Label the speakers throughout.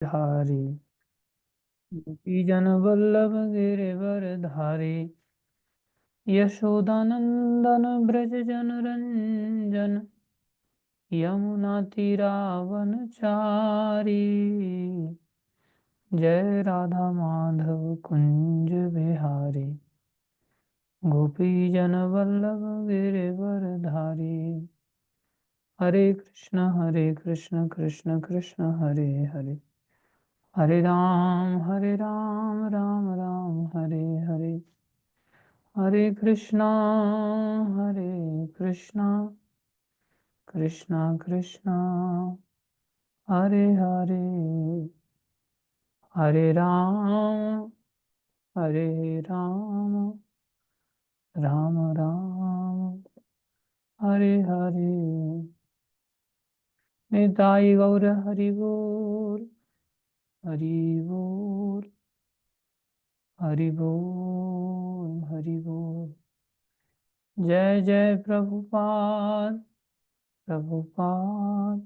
Speaker 1: धारी गोपी जन वल्लभ गिरिवर धारी यशोदानंदन ब्रज जन रंजन यमुना तीरावन चारी जय राधा माधव कुंज बिहारी गोपी जन वल्लभ गिरिवर धारी। हरे कृष्ण कृष्ण कृष्ण हरे हरे हरे राम राम राम हरे हरे हरे कृष्णा कृष्णा कृष्णा हरे हरे हरे राम राम राम हरे हरे। निताई गौर हरि बोल हरि बोल हरि बोल हरि बोल। जय जय प्रभुपाद प्रभुपाद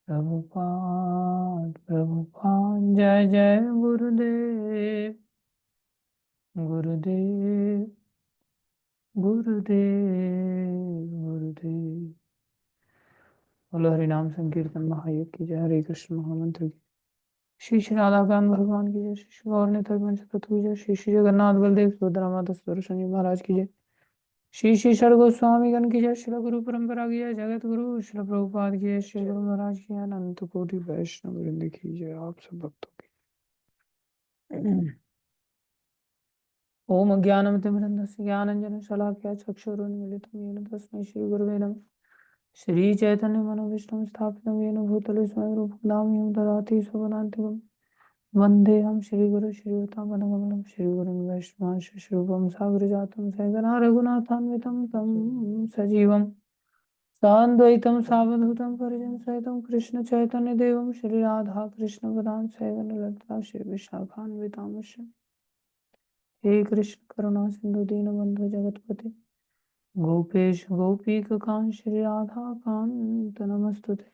Speaker 1: प्रभुपाद प्रभुपाद। जय जय गुरुदेव गुरुदेव गुरुदेव गुरुदेव। बोलो हरि नाम संकीर्तन महायज्ञ की जय। हरे कृष्ण महामंत्र की श्री श्री राधाकांत भगवान की जय। श्री श्री गौर निताई पंचतत्व की जय। श्री श्री जगन्नाथ बलदेव सुभद्रा माता सुदर्शन जी महाराज की जय। श्री श्री षड गोस्वामी गण की जय। श्री गुरु परंपरा की जय। जगत गुरु श्री प्रभुपाद की जय। श्री गुरु महाराज की जय। अनंत कोटि वैष्णव वृंद की जय। आप सब भक्तों की ओम अज्ञानमतिमिरन्धस्य ज्ञानञ्जनं शलाकया चक्षुरुन्मीलितं येन तस्मै श्रीगुरवे नमः। श्रीचैतन्यमनोभीष्टं स्थापितं येन भूतले स्वयं रूपं दामह्यं ददाति स्वपदान्तिकं। वन्देऽहं श्रीगुरुं श्रीयुतापदकमलं श्रीगुरुं वैष्णवांश श्रीरूपं साग्रजातं सहगणा रघुनाथान्वितं तं सजीवं सान्द्वैतं सावधूतं परिजनसहितं कृष्णचैतन्यदेवं श्रीराधा कृष्णपदां सहगणललिता श्रीविशाखान्वितांश्च। हे कृष्ण करुणा सिंधु दीनबंधु जगतपते गोपेश गोपीकांत श्री राधा कांत नमस्तुते।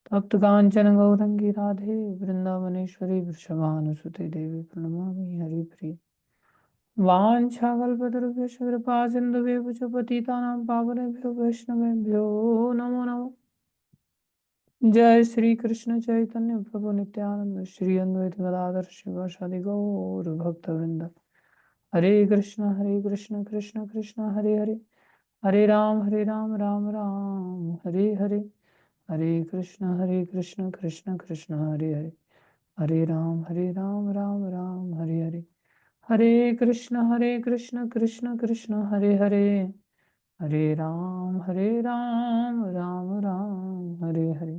Speaker 1: तप्त कांचन गौरंगी राधे वृंदावनेश्वरी वृषभानुसुते देवी प्रणमामि हरिप्रिय। वाञ्छाकल्पतरुभ्यश्च कृपा सिन्धुभ्यः च पतितानां पावनेभ्यो वैष्णवेभ्यो नमो नमः। जय श्री कृष्ण चैतन्य प्रभु नित्यानंद श्री अद्वैत गदाधर शिवासादि गौर भक्तवृंद। हरे कृष्ण कृष्ण कृष्ण हरे हरे हरे राम राम राम हरे हरे हरे कृष्ण कृष्ण कृष्ण हरे हरे हरे राम राम राम हरे हरे हरे कृष्ण कृष्ण कृष्ण हरे हरे हरे राम राम हरे हरे।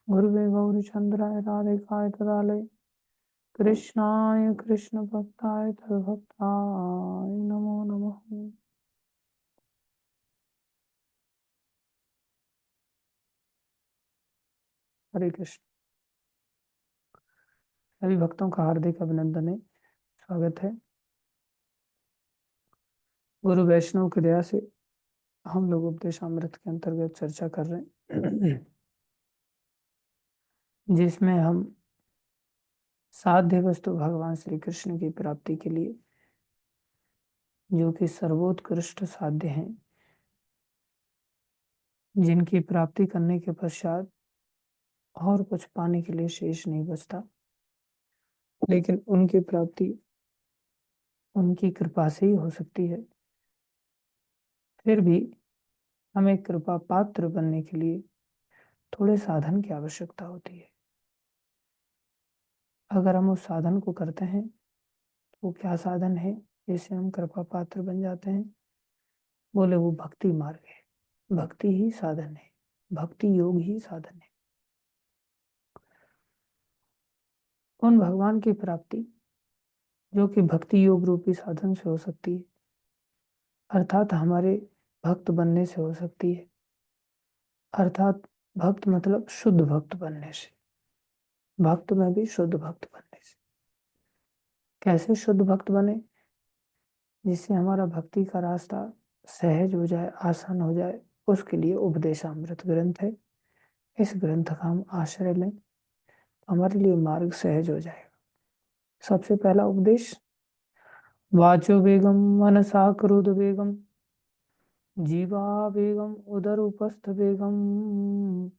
Speaker 1: गुरुवे गौरचंद्राय राधिकाय तदालय कृष्णाय कृष्ण भक्ताय तद्भक्ताय नमो नमः। हरे कृष्ण। सभी भक्तों का हार्दिक अभिनंदन है, स्वागत है। गुरु वैष्णव की दया से हम लोग उपदेशामृत के अंतर्गत चर्चा कर रहे हैं, जिसमें हम साध्य वस्तु भगवान श्री कृष्ण की प्राप्ति के लिए, जो कि सर्वोत्कृष्ट साध्य हैं, जिनकी प्राप्ति करने के पश्चात और कुछ पाने के लिए शेष नहीं बचता, लेकिन उनकी प्राप्ति उनकी कृपा से ही हो सकती है। फिर भी हमें कृपा पात्र बनने के लिए थोड़े साधन की आवश्यकता होती है। अगर हम उस साधन को करते हैं तो वो क्या साधन है जिससे हम कृपा पात्र बन जाते हैं? बोले वो भक्ति मार्ग है। भक्ति ही साधन है, भक्ति योग ही साधन है। उन भगवान की प्राप्ति जो कि भक्ति योग रूपी साधन से हो सकती है, अर्थात हमारे भक्त बनने से हो सकती है। अर्थात भक्त मतलब शुद्ध भक्त बनने से, भक्त में भी शुद्ध भक्त बनने से। कैसे शुद्ध भक्त बने? जिससे हमारा भक्ति का रास्ता सहज हो जाए, आसान हो जाए, उसके लिए उपदेशामृत ग्रंथ है। इस ग्रंथ का हम आश्रय लें हमारे लिए मार्ग सहज हो जाएगा। सबसे पहला उपदेश, वाचो वेगम मनसा क्रोध वेगम जीवा वेगम उदर उपस्थ वेगम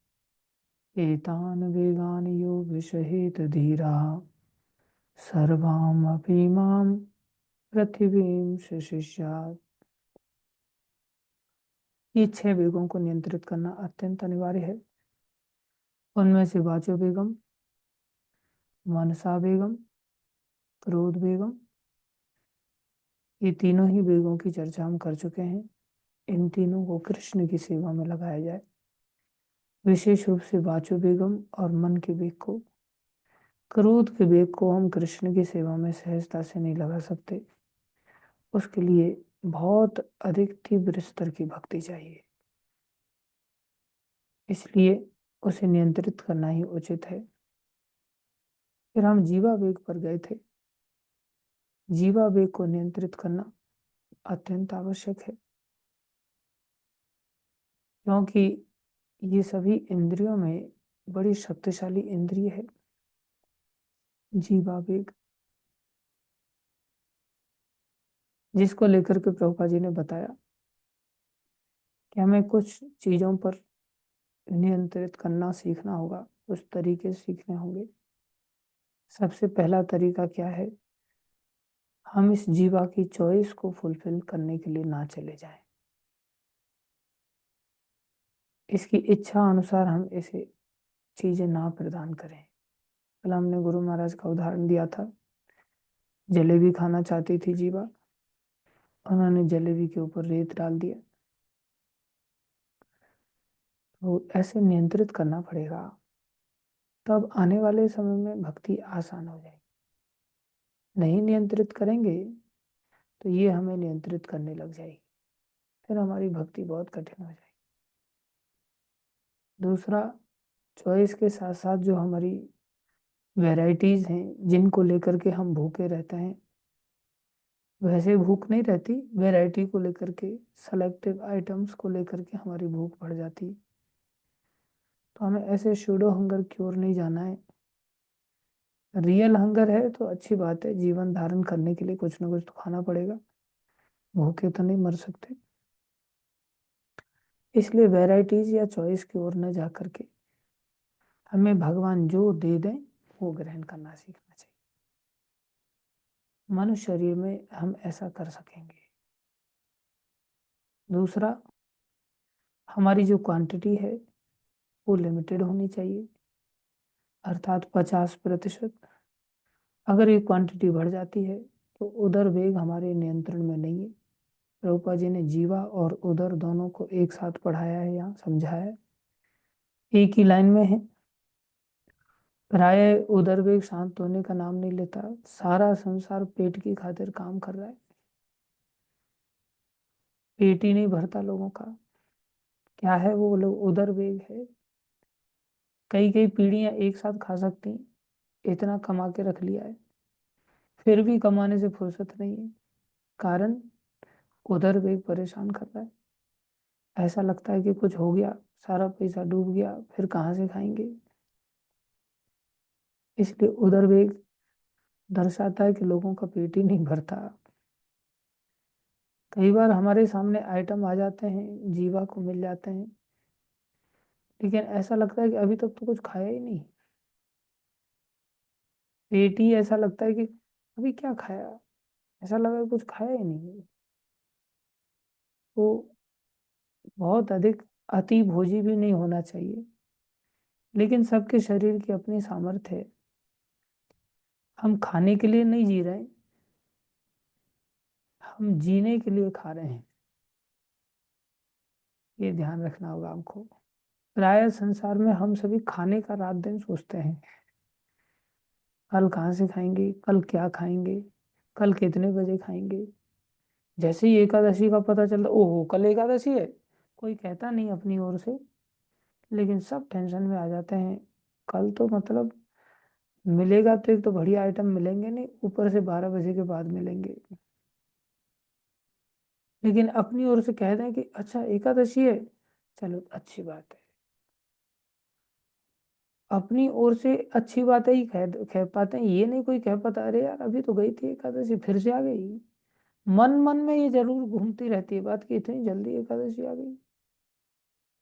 Speaker 1: एतान वेगान यो विषहेत धीरा सर्वामपि माम पृथ्वीं शिष्यात्। ये 6 वेगों को नियंत्रित करना अत्यंत अनिवार्य है। उनमें से वाचो वेगम, मनसा वेगम, क्रोध वेगम, ये तीनों ही वेगों की चर्चा हम कर चुके हैं। इन तीनों को कृष्ण की सेवा में लगाया जाए। विशेष रूप से वाचो वेगम और मन के वेग को, क्रोध के वेग को हम कृष्ण की सेवा में सहजता से नहीं लगा सकते। उसके लिए बहुत अधिक तीव्र स्तर की भक्ति चाहिए, इसलिए उसे नियंत्रित करना ही उचित है। फिर हम जीवा वेग पर गए थे। जीवा वेग को नियंत्रित करना अत्यंत आवश्यक है, क्योंकि ये सभी इंद्रियों में बड़ी शक्तिशाली इंद्रिय है जीवा वेग, जिसको लेकर के प्रभुपाद जी ने बताया कि हमें कुछ चीजों पर नियंत्रित करना सीखना होगा, कुछ तरीके सीखने होंगे। सबसे पहला तरीका क्या है, हम इस जीवा की चॉइस को फुलफिल करने के लिए ना चले जाएं। इसकी इच्छा अनुसार हम इसे चीजें ना प्रदान करें। कल हमने गुरु महाराज का उदाहरण दिया था। जलेबी खाना चाहती थी जीवा, उन्होंने जलेबी के ऊपर रेत डाल दिया। तो ऐसे नियंत्रित करना पड़ेगा, तब आने वाले समय में भक्ति आसान हो जाएगी। नहीं नियंत्रित करेंगे तो ये हमें नियंत्रित करने लग जाएगी, फिर हमारी भक्ति बहुत कठिन हो जाएगी। दूसरा, चॉइस के साथ साथ जो हमारी वैरायटीज हैं जिनको लेकर के हम भूखे रहते हैं, वैसे भूख नहीं रहती, वैरायटी को लेकर के, सेलेक्टिव आइटम्स को लेकर के हमारी भूख बढ़ जाती है। तो हमें ऐसे शूडो हंगर की ओर नहीं जाना है। रियल हंगर है तो अच्छी बात है, जीवन धारण करने के लिए कुछ ना कुछ तो खाना पड़ेगा, भूखे तो नहीं मर सकते। इसलिए वैरायटीज या चॉइस की ओर न जा करके हमें भगवान जो दे दें वो ग्रहण करना सीखना चाहिए। मनुष्य शरीर में हम ऐसा कर सकेंगे। दूसरा, हमारी जो क्वांटिटी है वो लिमिटेड होनी चाहिए, अर्थात 50%। अगर ये क्वांटिटी बढ़ जाती है तो उदर वेग हमारे नियंत्रण में नहीं है। प्रभुपाद जी ने जीवा और उदर दोनों को एक साथ पढ़ाया है, यहाँ समझाया है, एक ही लाइन में है। प्राय उदर वेग शांत होने का नाम नहीं लेता। सारा संसार पेट की खातिर काम कर रहा है, पेट ही नहीं भरता लोगों का। क्या है वो लोग, उदर वेग है। कई कई पीढ़ियां एक साथ खा सकती, इतना कमा के रख लिया है, फिर भी कमाने से फुर्सत नहीं है। कारण, उदर वेग परेशान कर रहा है। ऐसा लगता है कि कुछ हो गया, सारा पैसा डूब गया, फिर कहाँ से खाएंगे। इसलिए उदर वेग दर्शाता है कि लोगों का पेट ही नहीं भरता। कई बार हमारे सामने आइटम आ जाते हैं, जीवा को मिल जाते हैं, लेकिन ऐसा लगता है कि अभी तक तो कुछ खाया ही नहीं। पेट ही ऐसा लगता है कि अभी क्या खाया, ऐसा लगा कि कुछ खाया ही नहीं। तो बहुत अधिक अति भोजी भी नहीं होना चाहिए, लेकिन सबके शरीर की अपनी सामर्थ्य है। हम खाने के लिए नहीं जी रहे हैं, हम जीने के लिए खा रहे हैं। ये ध्यान रखना होगा हमको। प्राय संसार में हम सभी खाने का रात दिन सोचते हैं, कल कहाँ से खाएंगे, कल क्या खाएंगे, कल कितने बजे खाएंगे। जैसे ही एकादशी का पता चलता, ओहो कल एकादशी है, कोई कहता नहीं अपनी ओर से, लेकिन सब टेंशन में आ जाते हैं। कल तो मतलब मिलेगा तो एक तो बढ़िया आइटम मिलेंगे नहीं, ऊपर से 12 बजे के बाद मिलेंगे। लेकिन अपनी ओर से कह दें कि अच्छा एकादशी है, चलो अच्छी बात है। अपनी ओर से अच्छी बातें ही कह कह पाते हैं, ये नहीं कोई कह पाता अरे यार अभी तो गई थी एकादशी फिर से आ गई। मन मन में ये जरूर घूमती रहती है बात कि इतनी जल्दी एकादशी आ गई,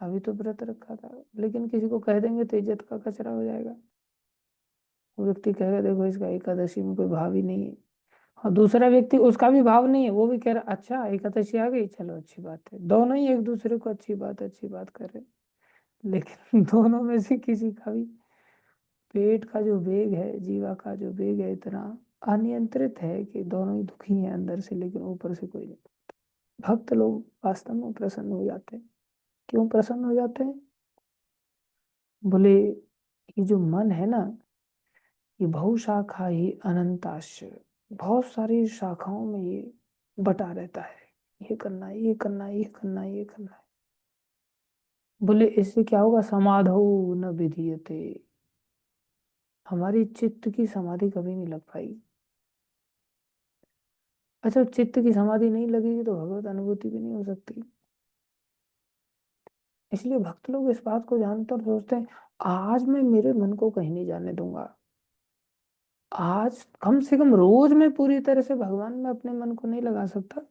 Speaker 1: अभी तो व्रत रखा था। लेकिन किसी को कह देंगे तो इज्जत का कचरा हो जाएगा। वो व्यक्ति कहेगा देखो इसका एकादशी में कोई भाव ही नहीं है। और दूसरा व्यक्ति उसका भी भाव नहीं है, वो भी कह रहा अच्छा एकादशी आ गई चलो अच्छी बात है, दोनों ही एक दूसरे को अच्छी बात कर रहे हैं। लेकिन दोनों में से किसी का भी पेट का जो वेग है, जीवा का जो वेग है इतना अनियंत्रित है कि दोनों ही दुखी हैं अंदर से, लेकिन ऊपर से कोई नहीं। भक्त लोग वास्तव में प्रसन्न हो जाते हैं। क्यों प्रसन्न हो जाते हैं? बोले ये जो मन है ना, ये बहुशाखा ही अनंताश, बहुत सारी शाखाओं में ये बटा रहता है। ये करना है ये करना है ये करना है ये करना है। बोले इससे क्या होगा? समाधो न विधीयते, हमारी चित्त की समाधि कभी नहीं लग पाएगी। अच्छा चित्त की समाधि नहीं लगेगी तो भगवत अनुभूति भी नहीं हो सकती। इसलिए भक्त लोग इस बात को जानते और सोचते हैं आज मैं मेरे मन को कहीं नहीं जाने दूंगा, आज कम से कम रोज मैं पूरी तरह से भगवान में अपने मन को नहीं लगा सकता,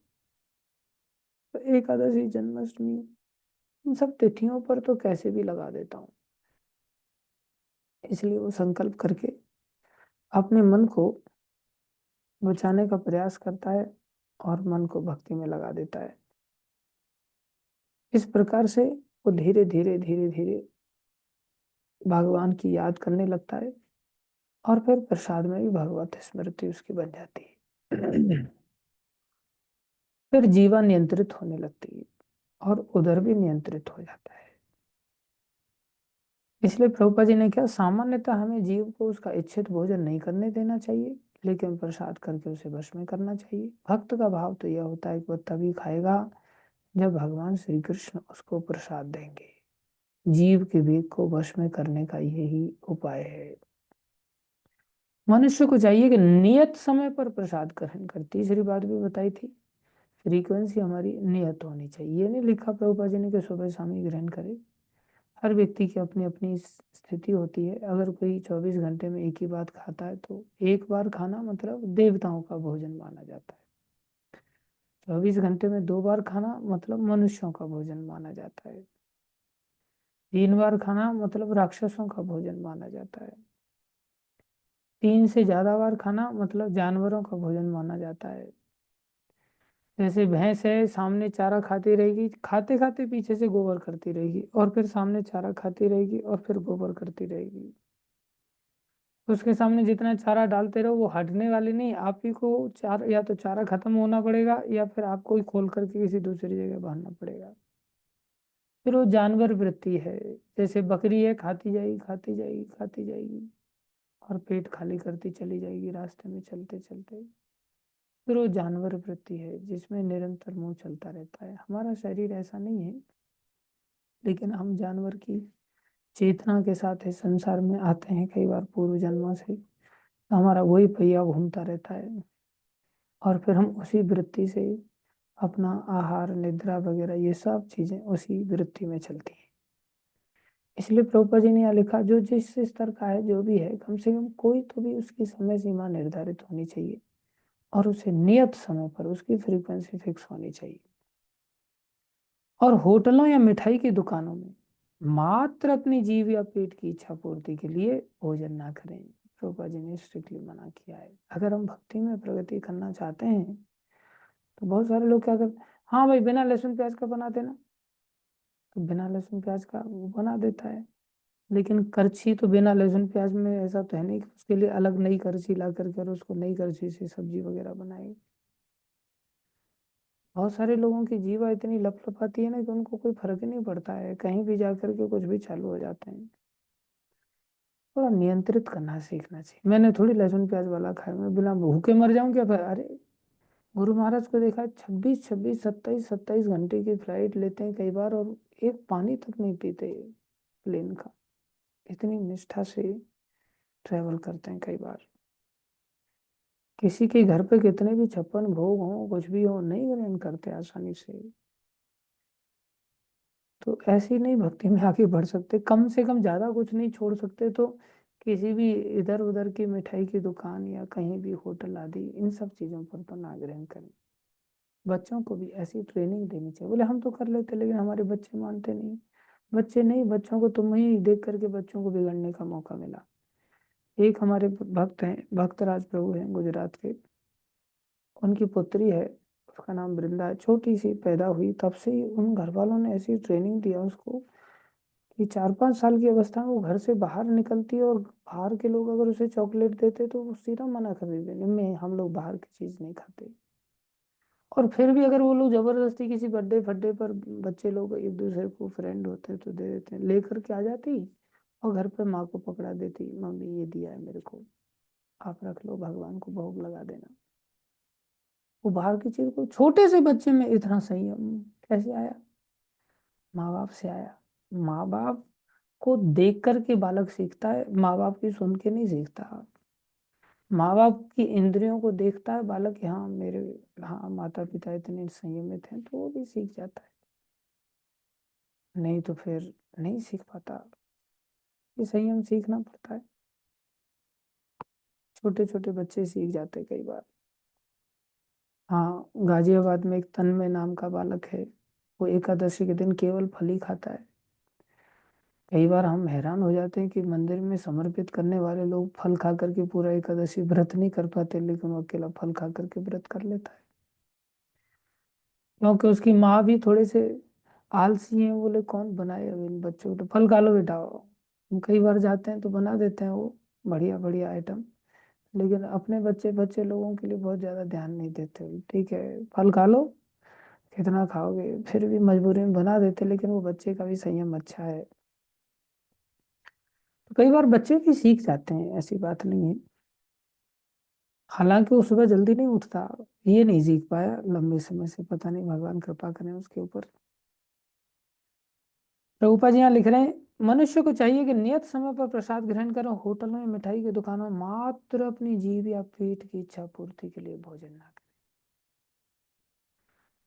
Speaker 1: तो एकादशी जन्माष्टमी इन सब तिथियों पर तो कैसे भी लगा देता हूँ। इसलिए वो संकल्प करके अपने मन को बचाने का प्रयास करता है और मन को भक्ति में लगा देता है। इस प्रकार से वो धीरे धीरे धीरे धीरे भगवान की याद करने लगता है और फिर प्रसाद में भी भगवत स्मृति उसकी बन जाती है। फिर जीवन नियंत्रित होने लगती है और उधर भी नियंत्रित हो जाता है। इसलिए प्रभुपा जी ने क्या, सामान्यतः हमें जीव को उसका इच्छित भोजन नहीं करने देना चाहिए, लेकिन प्रसाद करके उसे वश में करना चाहिए। भक्त का भाव तो यह होता है कि वह तभी खाएगा जब भगवान श्री कृष्ण उसको प्रसाद देंगे। जीव के वेग को वश में करने का यही उपाय है। मनुष्य को चाहिए कि नियत समय पर प्रसाद ग्रहण कर, तीसरी बात भी बताई थी, फ्रीक्वेंसी हमारी नियत होनी चाहिए। ये नहीं लिखा प्रभुपा जी ने कि सुबह शाम ही ग्रहण करे। हर व्यक्ति की अपनी अपनी स्थिति होती है। अगर कोई 24 घंटे में एक ही बात खाता है तो एक बार खाना मतलब देवताओं का भोजन माना जाता है। 24 घंटे में 2 बार खाना मतलब मनुष्यों का भोजन माना जाता है। 3 बार खाना मतलब राक्षसों का भोजन माना जाता है। 3 से ज्यादा बार खाना मतलब जानवरों का भोजन माना जाता है। जैसे भैंस है, सामने चारा खाती रहेगी, खाते खाते पीछे से गोबर करती रहेगी और फिर सामने चारा खाती रहेगी और फिर गोबर करती रहेगी। उसके सामने जितना चारा डालते रहो वो हटने वाली नहीं, आप ही को चार या तो चारा खत्म होना पड़ेगा या फिर आपको ही खोल करके किसी दूसरी जगह बांधना पड़ेगा। फिर वो जानवर वृत्ति है, जैसे बकरी है, खाती जाएगी खाती जाएगी खाती जाएगी और पेट खाली करती चली जाएगी रास्ते में चलते चलते। फिर वो जानवर वृत्ति है जिसमें निरंतर मुंह चलता रहता है। हमारा शरीर ऐसा नहीं है, लेकिन हम जानवर की चेतना के साथ इस संसार में आते हैं कई बार पूर्व जन्मों से, तो हमारा वही पहिया घूमता रहता है और फिर हम उसी वृत्ति से अपना आहार निद्रा वगैरह ये सब चीजें उसी वृत्ति में चलती हैं। इसलिए प्रभुपा जी ने यहाँ लिखा जो जिस स्तर का है जो भी है, कम से कम कोई तो भी उसकी समय सीमा निर्धारित होनी चाहिए और उसे नियत समय पर उसकी फ्रीक्वेंसी फिक्स होनी चाहिए। और होटलों या मिठाई की दुकानों में मात्र अपनी जीव या पेट की इच्छा पूर्ति के लिए भोजन ना करें। प्रभुपा जी ने स्ट्रिक्टली मना किया है। अगर हम भक्ति में प्रगति करना चाहते हैं तो बहुत सारे लोग क्या करते हैं, हाँ भाई बिना लहसुन प्याज का बना देना, तो बिना लहसुन प्याज का वो बना देता है। लेकिन करछी तो बिना लहसुन प्याज में ऐसा तो है नहीं कि उसके लिए अलग नई करछी ला करके और उसको नई करछी से सब्जी वगैरह बनाएगी। बहुत सारे लोगों की जीवा इतनी लपलपाती है ना कि उनको कोई फर्क ही नहीं पड़ता है, कहीं भी जा करके कुछ भी चालू हो जाते हैं। थोड़ा नियंत्रित करना सीखना चाहिए। मैंने थोड़ी लहसुन प्याज वाला खाया, मैं बिना भूखे मर जाऊं क्या फिर? अरे गुरु महाराज को देखा है 26 26 27 27 घंटे की फ्लाइट लेते हैं कई बार और एक पानी तक नहीं पीते प्लेन का, इतनी निष्ठा से ट्रेवल करते हैं कई बार। किसी के घर पे कितने भी 56 भोग हो कुछ भी हो नहीं ग्रहण करते आसानी से। तो ऐसी नहीं भक्ति में आगे बढ़ सकते, कम से कम ज्यादा कुछ नहीं छोड़ सकते तो किसी भी इधर उधर की मिठाई की दुकान या कहीं भी होटल आदि इन सब चीजों पर तो ना ग्रहण करें। बच्चों को भी ऐसी ट्रेनिंग देनी चाहिए। बोले हम तो कर लेते लेकिन हमारे बच्चे मानते नहीं। बच्चे नहीं, बच्चों को तुम ही देख करके बच्चों को बिगड़ने का मौका मिला। एक हमारे भक्त हैं, भक्तराज प्रभु हैं गुजरात के, उनकी पुत्री है, उसका नाम वृंदा है, छोटी सी पैदा हुई तब से ही उन घर वालों ने ऐसी ट्रेनिंग दिया उसको कि 4-5 साल की अवस्था में वो घर से बाहर निकलती है और बाहर के लोग अगर उसे चॉकलेट देते तो वो सीधा मना कर देते, नहीं मैं हम लोग बाहर की चीज नहीं खाते। और फिर भी अगर वो लोग जबरदस्ती किसी बर्थडे फड्डे पर, बच्चे लोग एक दूसरे को फ्रेंड होते हैं तो दे देते हैं, लेकर के आ जाती और घर पे माँ को पकड़ा देती, मम्मी ये दिया है मेरे को, आप रख लो भगवान को भोग लगा देना। वो बाहर की चीज को, छोटे से बच्चे में इतना संयम कैसे आया? माँ बाप से आया। माँ बाप को देख करके बालक सीखता है, माँ बाप की सुन के नहीं सीखता। माँ बाप की इंद्रियों को देखता है बालक, हाँ मेरे, हाँ माता पिता इतने संयमित हैं, तो वो भी सीख जाता है। नहीं तो फिर नहीं सीख पाता। ये संयम सीखना पड़ता है। छोटे छोटे बच्चे सीख जाते हैं कई बार। हाँ, गाजियाबाद में एक तन्मय नाम का बालक है, वो एकादशी के दिन केवल फल ही खाता है। कई बार हम हैरान हो जाते हैं कि मंदिर में समर्पित करने वाले लोग फल खा करके पूरा एकादशी व्रत नहीं कर पाते, लेकिन वो अकेला फल खा करके व्रत कर लेता है। क्योंकि उसकी माँ भी थोड़े से आलसी हैं, बोले कौन बनाए अब इन बच्चों को, तो फल खा लो बेटा। हम कई बार जाते हैं तो बना देते हैं वो बढ़िया बढ़िया आइटम, लेकिन अपने बच्चे बच्चे लोगों के लिए बहुत ज्यादा ध्यान नहीं देते। ठीक है फल खा लो, कितना खाओगे, फिर भी मजबूरी में बना देते, लेकिन वो बच्चे का भी संयम अच्छा है। तो कई बार बच्चे भी सीख जाते हैं, ऐसी बात नहीं है। हालांकि वो सुबह जल्दी नहीं उठता, ये नहीं सीख पाया लंबे समय से, पता नहीं भगवान कृपा करें उसके ऊपर। प्रभुपा जी यहाँ लिख रहे हैं, मनुष्य को चाहिए कि नियत समय पर प्रसाद ग्रहण करें, होटलों में मिठाई की दुकानों में मात्र अपनी जीभ या पेट की इच्छा पूर्ति के लिए भोजन ना करें।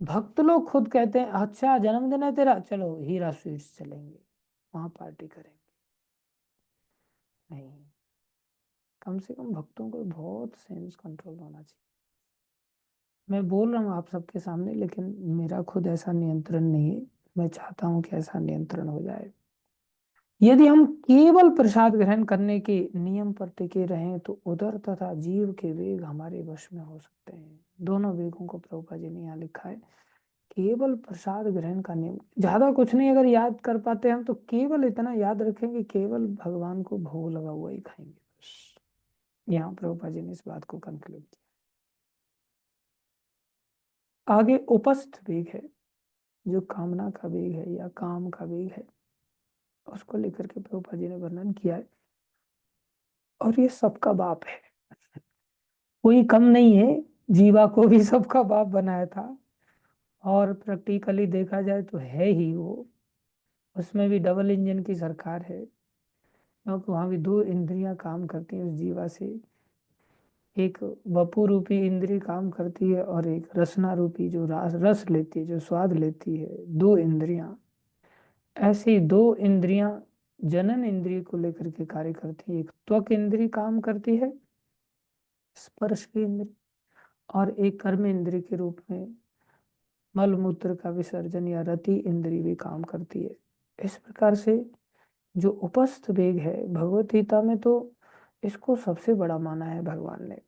Speaker 1: भक्त लोग खुद कहते हैं अच्छा जन्मदिन है तेरा, चलो हीरा स्वीट्स चलेंगे, वहां पार्टी करेंगे। नहीं, कम से कम भक्तों को बहुत सेंस कंट्रोल होना चाहिए। मैं बोल रहा हूँ आप सबके सामने, लेकिन मेरा खुद ऐसा नियंत्रण नहीं है। मैं चाहता हूँ कि ऐसा नियंत्रण हो जाए। यदि हम केवल प्रसाद ग्रहण करने के नियम पर टिके रहें तो उदर तथा जीव के वेग हमारे वश में हो सकते हैं। दोनों वेगों को प्रभुपा जी ने यहाँ लिखा है। केवल प्रसाद ग्रहण का नियम, ज्यादा कुछ नहीं अगर याद कर पाते हम तो केवल इतना याद रखेंगे, केवल भगवान को भोग लगा हुआ ही खाएंगे बस। यहाँ प्रभुपा जी ने इस बात को कंक्लूड किया। आगे उपस्थ वेग है, जो कामना का वेग है या काम का वेग है, उसको लेकर के प्रभुपा जी ने वर्णन किया है। और ये सबका बाप है, कोई कम नहीं है। जीवा को भी सबका बाप बनाया था, और प्रैक्टिकली देखा जाए तो है ही वो। उसमें भी डबल इंजन की सरकार है, क्योंकि वहां भी दो इंद्रियां काम करती हैं उस जीवा से। एक वपु रूपी इंद्री काम करती है और एक रसना रूपी जो रस लेती है, जो स्वाद लेती है, दो इंद्रियां। ऐसी दो इंद्रियां जनन इंद्रिय को लेकर के कार्य करती है। एक त्वक इंद्री काम करती है, स्पर्श की इंद्री, और एक कर्म इंद्री के रूप में मल मूत्र का विसर्जन या रति इंद्री भी काम करती है। इस प्रकार से जो उपस्थ वेग है भगवत गीता में, तो इसको सबसे बड़ा माना है भगवान ने।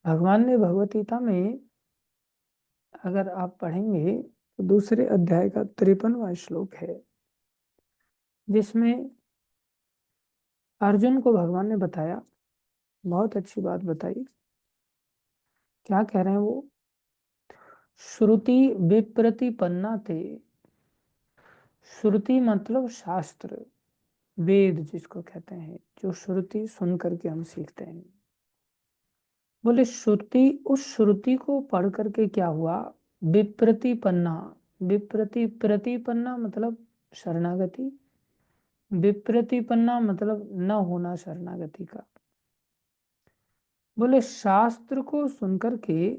Speaker 1: भगवान ने भगवत गीता में, अगर आप पढ़ेंगे तो दूसरे अध्याय का 53वां श्लोक है, जिसमें अर्जुन को भगवान ने बताया, बहुत अच्छी बात बताई। क्या कह रहे हैं वो? श्रुति विप्रतिपन्ना थे। श्रुति मतलब शास्त्र, वेद जिसको कहते हैं, जो श्रुति सुन करके हम सीखते हैं। बोले श्रुति, उस श्रुति को पढ़ करके क्या हुआ? विप्रतिपन्ना, विप्रति प्रतिपन्ना मतलब शरणागति, विप्रतिपन्ना मतलब न होना शरणागति का। बोले शास्त्र को सुनकर के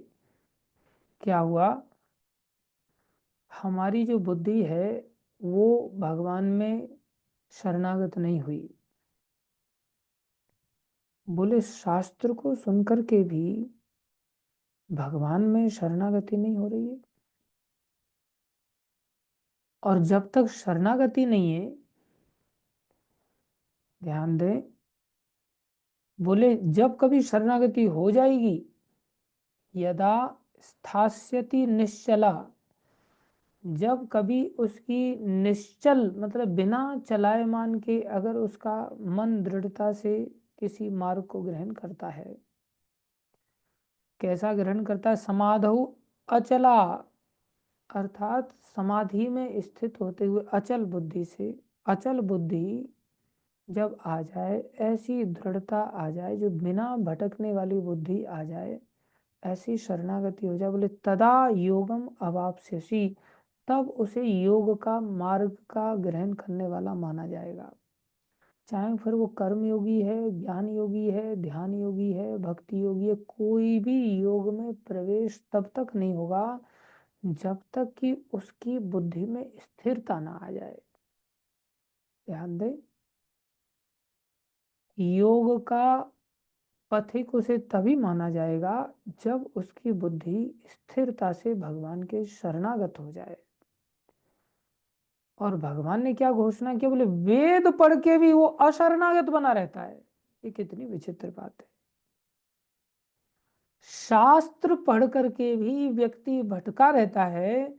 Speaker 1: क्या हुआ? हमारी जो बुद्धि है वो भगवान में शरणागत नहीं हुई। बोले शास्त्र को सुनकर के भी भगवान में शरणागति नहीं हो रही है। और जब तक शरणागति नहीं है, ध्यान दें, बोले जब कभी शरणागति हो जाएगी, यदा स्थास्यति निश्चला, जब कभी उसकी निश्चल मतलब बिना चलायमान के अगर उसका मन दृढ़ता से किसी मार्ग को ग्रहण करता है, कैसा ग्रहण करता है? समाधौ अचला, अर्थात समाधि में स्थित होते हुए अचल बुद्धि से, अचल बुद्धि जब आ जाए, ऐसी दृढ़ता आ जाए जो बिना भटकने वाली बुद्धि आ जाए, ऐसी शरणागति हो जाए, बोले तदा योगम अवाप्स्यसि, तब उसे योग का मार्ग का ग्रहण करने वाला माना जाएगा। चाहे फिर वो कर्म योगी है, ज्ञान योगी है, ध्यान योगी है, भक्ति योगी है, कोई भी योग में प्रवेश तब तक नहीं होगा जब तक कि उसकी बुद्धि में स्थिरता ना आ जाए। ध्यान दें, योग का पथिक उसे तभी माना जाएगा जब उसकी बुद्धि स्थिरता से भगवान के शरणागत हो जाए। और भगवान ने क्या घोषणा की? बोले वेद पढ़ के भी वो अशरणागत बना रहता है। ये कितनी विचित्र बात है। शास्त्र पढ़ करके भी व्यक्ति भटका रहता है,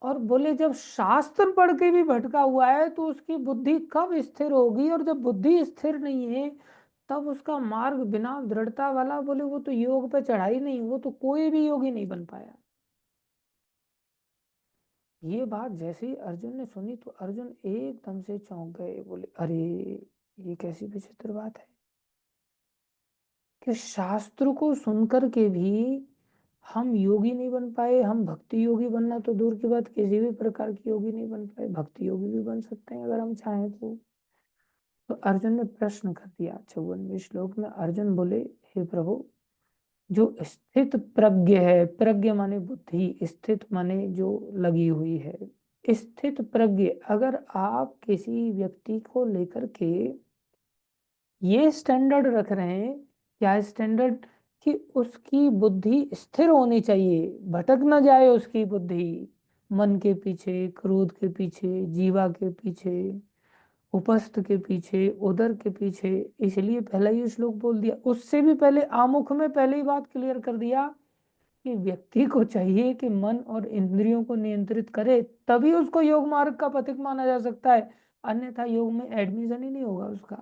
Speaker 1: और बोले जब शास्त्र पढ़ के भी भटका हुआ है तो उसकी बुद्धि कब स्थिर होगी? और जब बुद्धि स्थिर नहीं है तब उसका मार्ग बिना दृढ़ता वाला, बोले वो तो योग पे चढ़ा ही नहीं, वो तो कोई भी योगी नहीं बन पाया। ये बात जैसे ही अर्जुन ने सुनी तो अर्जुन एकदम से चौंक गए। बोले अरे ये कैसी विचित्र बात है कि शास्त्र को सुनकर के भी हम योगी नहीं बन पाए। हम भक्ति योगी बनना तो दूर की बात, किसी भी प्रकार की योगी नहीं बन पाए। भक्ति योगी भी बन सकते हैं अगर हम चाहें तो अर्जुन ने प्रश्न कर दिया। 54वें श्लोक में अर्जुन बोले हे प्रभु, जो स्थित प्रज्ञ है, प्रज्ञ माने बुद्धि, स्थित माने जो लगी हुई है, स्थित प्रज्ञ अगर आप किसी व्यक्ति को लेकर के ये स्टैंडर्ड रख रहे हैं, क्या स्टैंडर्ड? कि उसकी बुद्धि स्थिर होनी चाहिए, भटक ना जाए उसकी बुद्धि मन के पीछे, क्रोध के पीछे, जीवा के पीछे, उपस्थ के पीछे, उदर के पीछे। इसलिए पहला ही श्लोक बोल दिया। उससे भी पहले आमुख में पहले ही बात क्लियर कर दिया कि व्यक्ति को चाहिए कि मन और इंद्रियों को नियंत्रित करे, तभी उसको योग मार्ग का पथिक माना जा सकता है, अन्यथा योग में एडमिशन ही नहीं होगा उसका।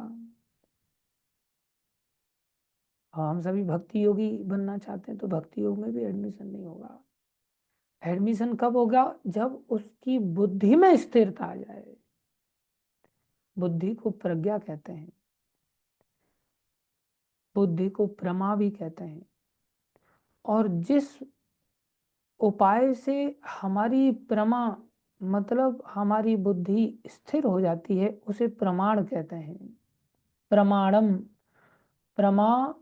Speaker 1: हाँ, हम सभी भक्ति योगी बनना चाहते हैं तो भक्ति योग में भी एडमिशन नहीं होगा। एडमिशन कब होगा? जब उसकी बुद्धि में स्थिरता आ जाए। बुद्धि को प्रज्ञा कहते हैं, बुद्धि को प्रमा भी कहते हैं। और जिस उपाय से हमारी प्रमा मतलब हमारी बुद्धि स्थिर हो जाती है उसे प्रमाण कहते हैं। प्रमाणम, प्रमा,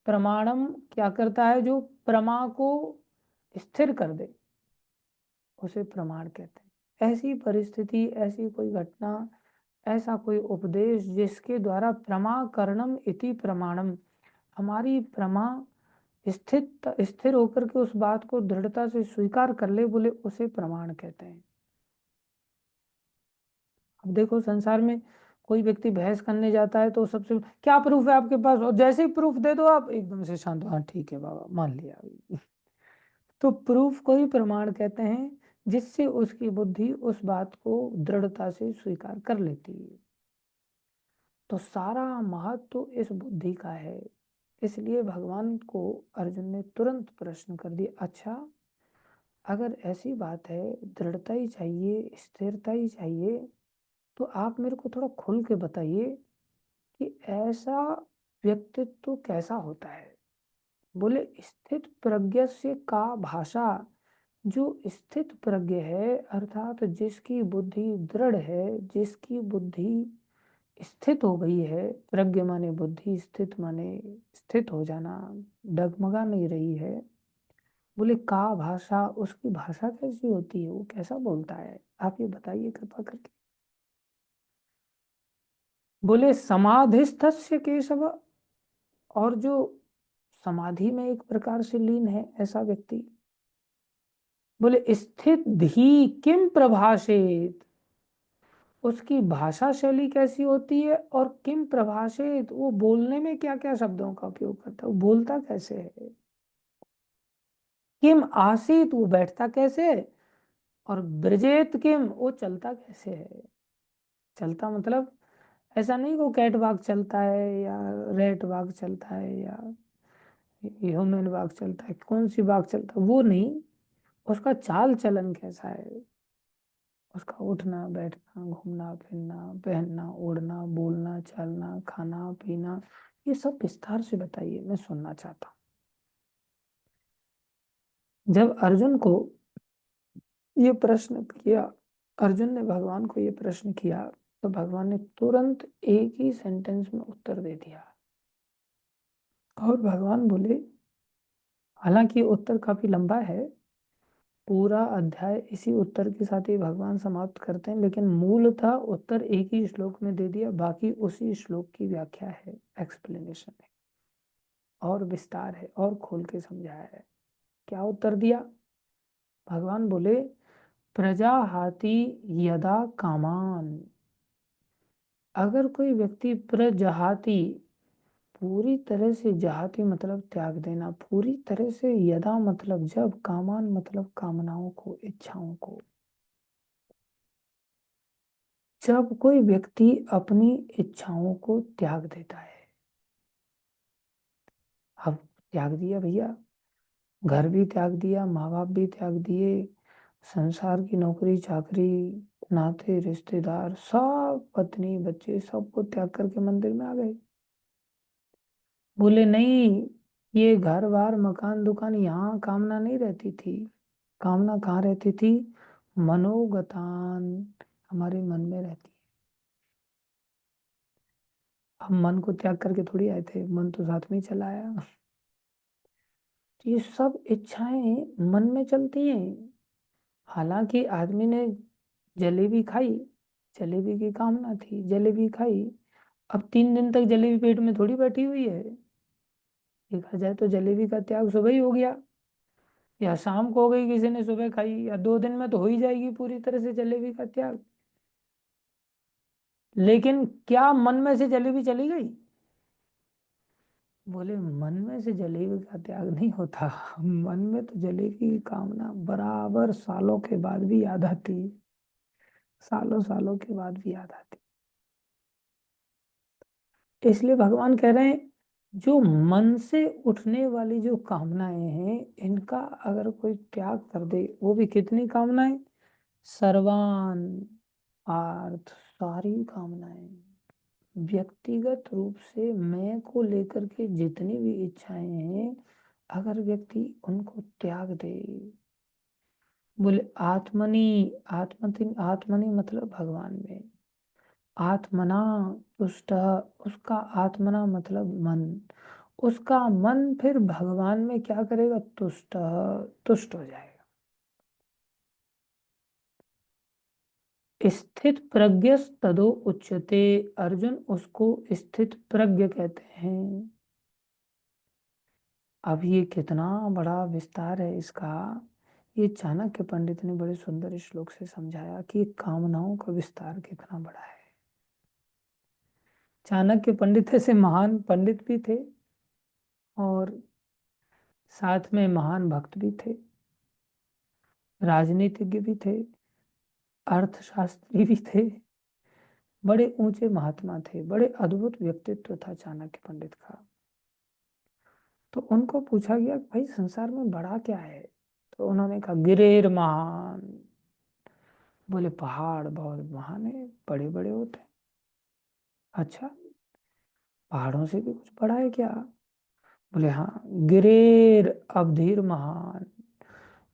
Speaker 1: प्रमाणम क्या करता है? जो प्रमा को स्थिर कर दे उसे प्रमाण कहते हैं। ऐसी परिस्थिति, ऐसी कोई घटना, ऐसा कोई उपदेश जिसके द्वारा प्रमाकरणम इति प्रमाणम, हमारी प्रमा स्थिर होकर के उस बात को दृढ़ता से स्वीकार कर ले, बोले उसे प्रमाण कहते हैं। अब देखो संसार में कोई व्यक्ति बहस करने जाता है तो सबसे क्या प्रूफ है आपके पास, और जैसे ही प्रूफ दे दो आप एकदम से शांत, हाँ ठीक है बाबा मान लिया अभी। तो प्रूफ को ही प्रमाण कहते हैं, जिससे उसकी बुद्धि उस बात को दृढ़ता से स्वीकार कर लेती है। तो सारा महत्व तो इस बुद्धि का है। इसलिए भगवान को अर्जुन ने तुरंत प्रश्न कर दिया, अच्छा अगर ऐसी बात है, दृढ़ता ही चाहिए, स्थिरता ही चाहिए, तो आप मेरे को थोड़ा खुल के बताइए कि ऐसा व्यक्तित्व कैसा होता है। बोले स्थित प्रज्ञ से का भाषा, जो स्थित प्रज्ञ है अर्थात जिसकी बुद्धि दृढ़ है, जिसकी बुद्धि स्थित हो गई है, प्रज्ञ माने बुद्धि, स्थित माने स्थित हो जाना, डगमगा नहीं रही है, बोले का भाषा, उसकी भाषा कैसी होती है, वो कैसा बोलता है, आप ये बताइए कृपा करके। बोले समाधिस्थस्य केशव, और जो समाधि में एक प्रकार से लीन है ऐसा व्यक्ति। बोले स्थित धी किम प्रभाषेत, उसकी भाषा शैली कैसी होती है, और किम प्रभाषित, वो बोलने में क्या क्या शब्दों का उपयोग करता है, वो बोलता कैसे है। किम आसीत, वो बैठता कैसे है, और ब्रजेत किम, वो चलता कैसे है। चलता मतलब ऐसा नहीं वो कैट वॉक चलता है या रेट वॉक चलता है या ह्यूमन वॉक चलता है, कौन सी वॉक चलता है वो नहीं, उसका चाल चलन कैसा है, उसका उठना बैठना घूमना फिरना पहनना ओढ़ना बोलना चलना खाना पीना, ये सब विस्तार से बताइए, मैं सुनना चाहता हूँ। जब अर्जुन को ये प्रश्न किया, अर्जुन ने भगवान को ये प्रश्न किया, तो भगवान ने तुरंत एक ही सेंटेंस में उत्तर दे दिया। और भगवान बोले, हालांकि उत्तर काफी लंबा है, पूरा अध्याय इसी उत्तर के साथ ही भगवान समाप्त करते हैं, लेकिन मूलतः उत्तर एक ही श्लोक में दे दिया, बाकी उसी श्लोक की व्याख्या है, एक्सप्लेनेशन है और विस्तार है और खोल के समझाया है। क्या उत्तर दिया, भगवान बोले प्रजाहाति यदा कामान, अगर कोई व्यक्ति प्रजहाति, पूरी तरह से जहाती मतलब त्याग देना, पूरी तरह से यदा मतलब जब, कामान मतलब कामनाओं को इच्छाओं को, जब कोई व्यक्ति अपनी इच्छाओं को त्याग देता है। अब त्याग दिया भैया, घर भी त्याग दिया, माँ बाप भी त्याग दिए, संसार की नौकरी चाकरी नाते रिश्तेदार सब, पत्नी बच्चे सबको त्याग करके मंदिर में आ गए। बोले नहीं, ये घर बार मकान दुकान यहाँ कामना नहीं रहती थी, कामना कहाँ रहती थी, मनोगतान, हमारे मन में रहती है। हम मन को त्याग करके थोड़ी आए थे, मन तो साथ में ही चला आया। तो ये सब इच्छाएं मन में चलती हैं। हालांकि आदमी ने जलेबी खाई, जलेबी की कामना थी, जलेबी खाई, अब 3 दिन तक जलेबी पेट में थोड़ी बैठी हुई है। देखा जाए तो जलेबी का त्याग सुबह ही हो गया, या शाम को हो गई, किसी ने सुबह खाई, या 2 दिन में तो हो ही जाएगी पूरी तरह से जलेबी का त्याग। लेकिन क्या मन में से जलेबी चली गई, बोले मन में से जलेबी का त्याग नहीं होता, मन में तो जलेबी की कामना बराबर सालों के बाद भी याद आती, सालों सालों के बाद भी याद आती। इसलिए भगवान कह रहे हैं, जो मन से उठने वाली जो कामनाएं हैं, इनका अगर कोई त्याग कर दे, वो भी कितनी कामनाएं, सर्वान आर्थ, सारी कामनाएं, व्यक्तिगत रूप से मैं को लेकर के जितनी भी इच्छाएं हैं, अगर व्यक्ति उनको त्याग दे, बोले आत्मनि, आत्मनि आत्मनि मतलब भगवान में, आत्मना तुष्ट, उसका आत्मना मतलब मन, उसका मन फिर भगवान में क्या करेगा, तुष्ट, तुष्ट हो जाएगा। स्थित प्रज्ञ तदो उच्यते, अर्जुन उसको स्थित प्रज्ञ कहते हैं। अब ये कितना बड़ा विस्तार है इसका, ये चाणक्य पंडित ने बड़े सुंदर श्लोक से समझाया कि कामनाओं का विस्तार कितना बड़ा है। चाणक्य पंडित ऐसे महान पंडित भी थे और साथ में महान भक्त भी थे, राजनीतिज्ञ भी थे, अर्थशास्त्री भी थे, बड़े ऊंचे महात्मा थे, बड़े अद्भुत व्यक्तित्व था चाणक्य पंडित का। तो उनको पूछा गया भाई संसार में बड़ा क्या है, तो उन्होंने कहा गिरेर महान, बोले पहाड़ बहुत महान है, बड़े बड़े होते हैं। अच्छा, पहाड़ों से भी कुछ बड़ा है क्या, बोले हाँ, गिरेर अवधीर महान,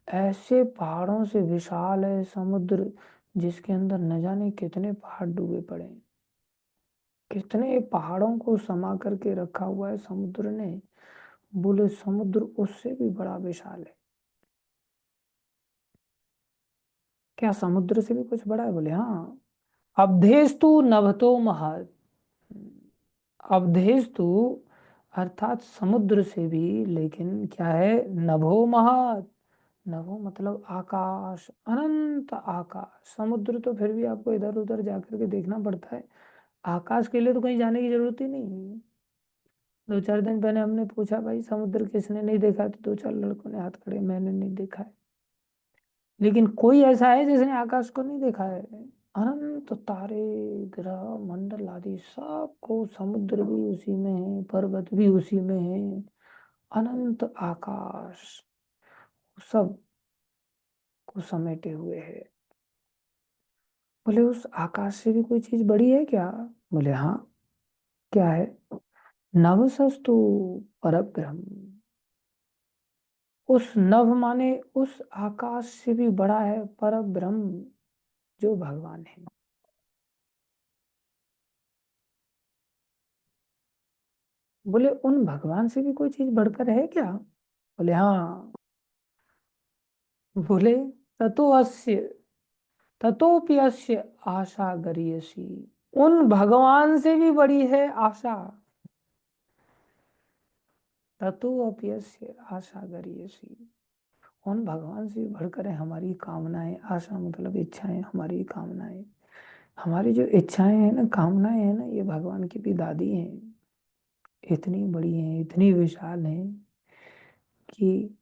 Speaker 1: ऐसे पहाड़ों से विशाल है समुद्र, जिसके अंदर न जाने कितने पहाड़ डूबे पड़े हैं, कितने पहाड़ों को समा करके रखा हुआ है समुद्र ने, बोले समुद्र उससे भी बड़ा विशाल है। क्या समुद्र से भी कुछ बड़ा है? बोले हाँ। अवधेस्तु नभतो महत्। अवधेस्तु अर्थात समुद्र से भी, लेकिन क्या है, नभो महत्। नभो मतलब आकाश, अनंत आकाश। समुद्र तो फिर भी आपको इधर उधर जाकर के देखना पड़ता है, आकाश के लिए तो कहीं जाने की जरूरत ही नहीं। 2-4 दिन पहले हमने पूछा भाई समुद्र किसने नहीं देखा, तो 2-4 लड़कों ने हाथ खड़े, मैंने नहीं देखा है। लेकिन कोई ऐसा है जिसने आकाश को नहीं देखा है? अनंत तारे, ग्रह मंडल आदि सबको, समुद्र भी उसी में है, पर्वत भी उसी में है, अनंत आकाश सब को समेटे हुए है। बोले उस आकाश से भी कोई चीज बड़ी है क्या? बोले हाँ। क्या है? नभसस्तु परब्रह्म। उस नभ माने उस आकाश से भी बड़ा है परब्रह्म, जो भगवान है। बोले उन भगवान से भी कोई चीज बढ़कर है क्या? बोले हाँ। बोले ततो अस्य ततोपि अस्य आशा गरीयसी। उन भगवान से भी बड़ी है आशा। ततो अपि अस्य आशा गरीयसी। उन भगवान से भी बढ़कर है हमारी कामनाएं। आशा मतलब इच्छाएं, हमारी कामनाएं। हमारी जो इच्छाएं हैं ना, कामनाएं हैं ना, ये भगवान की भी दादी हैं। इतनी बड़ी हैं, इतनी विशाल हैं कि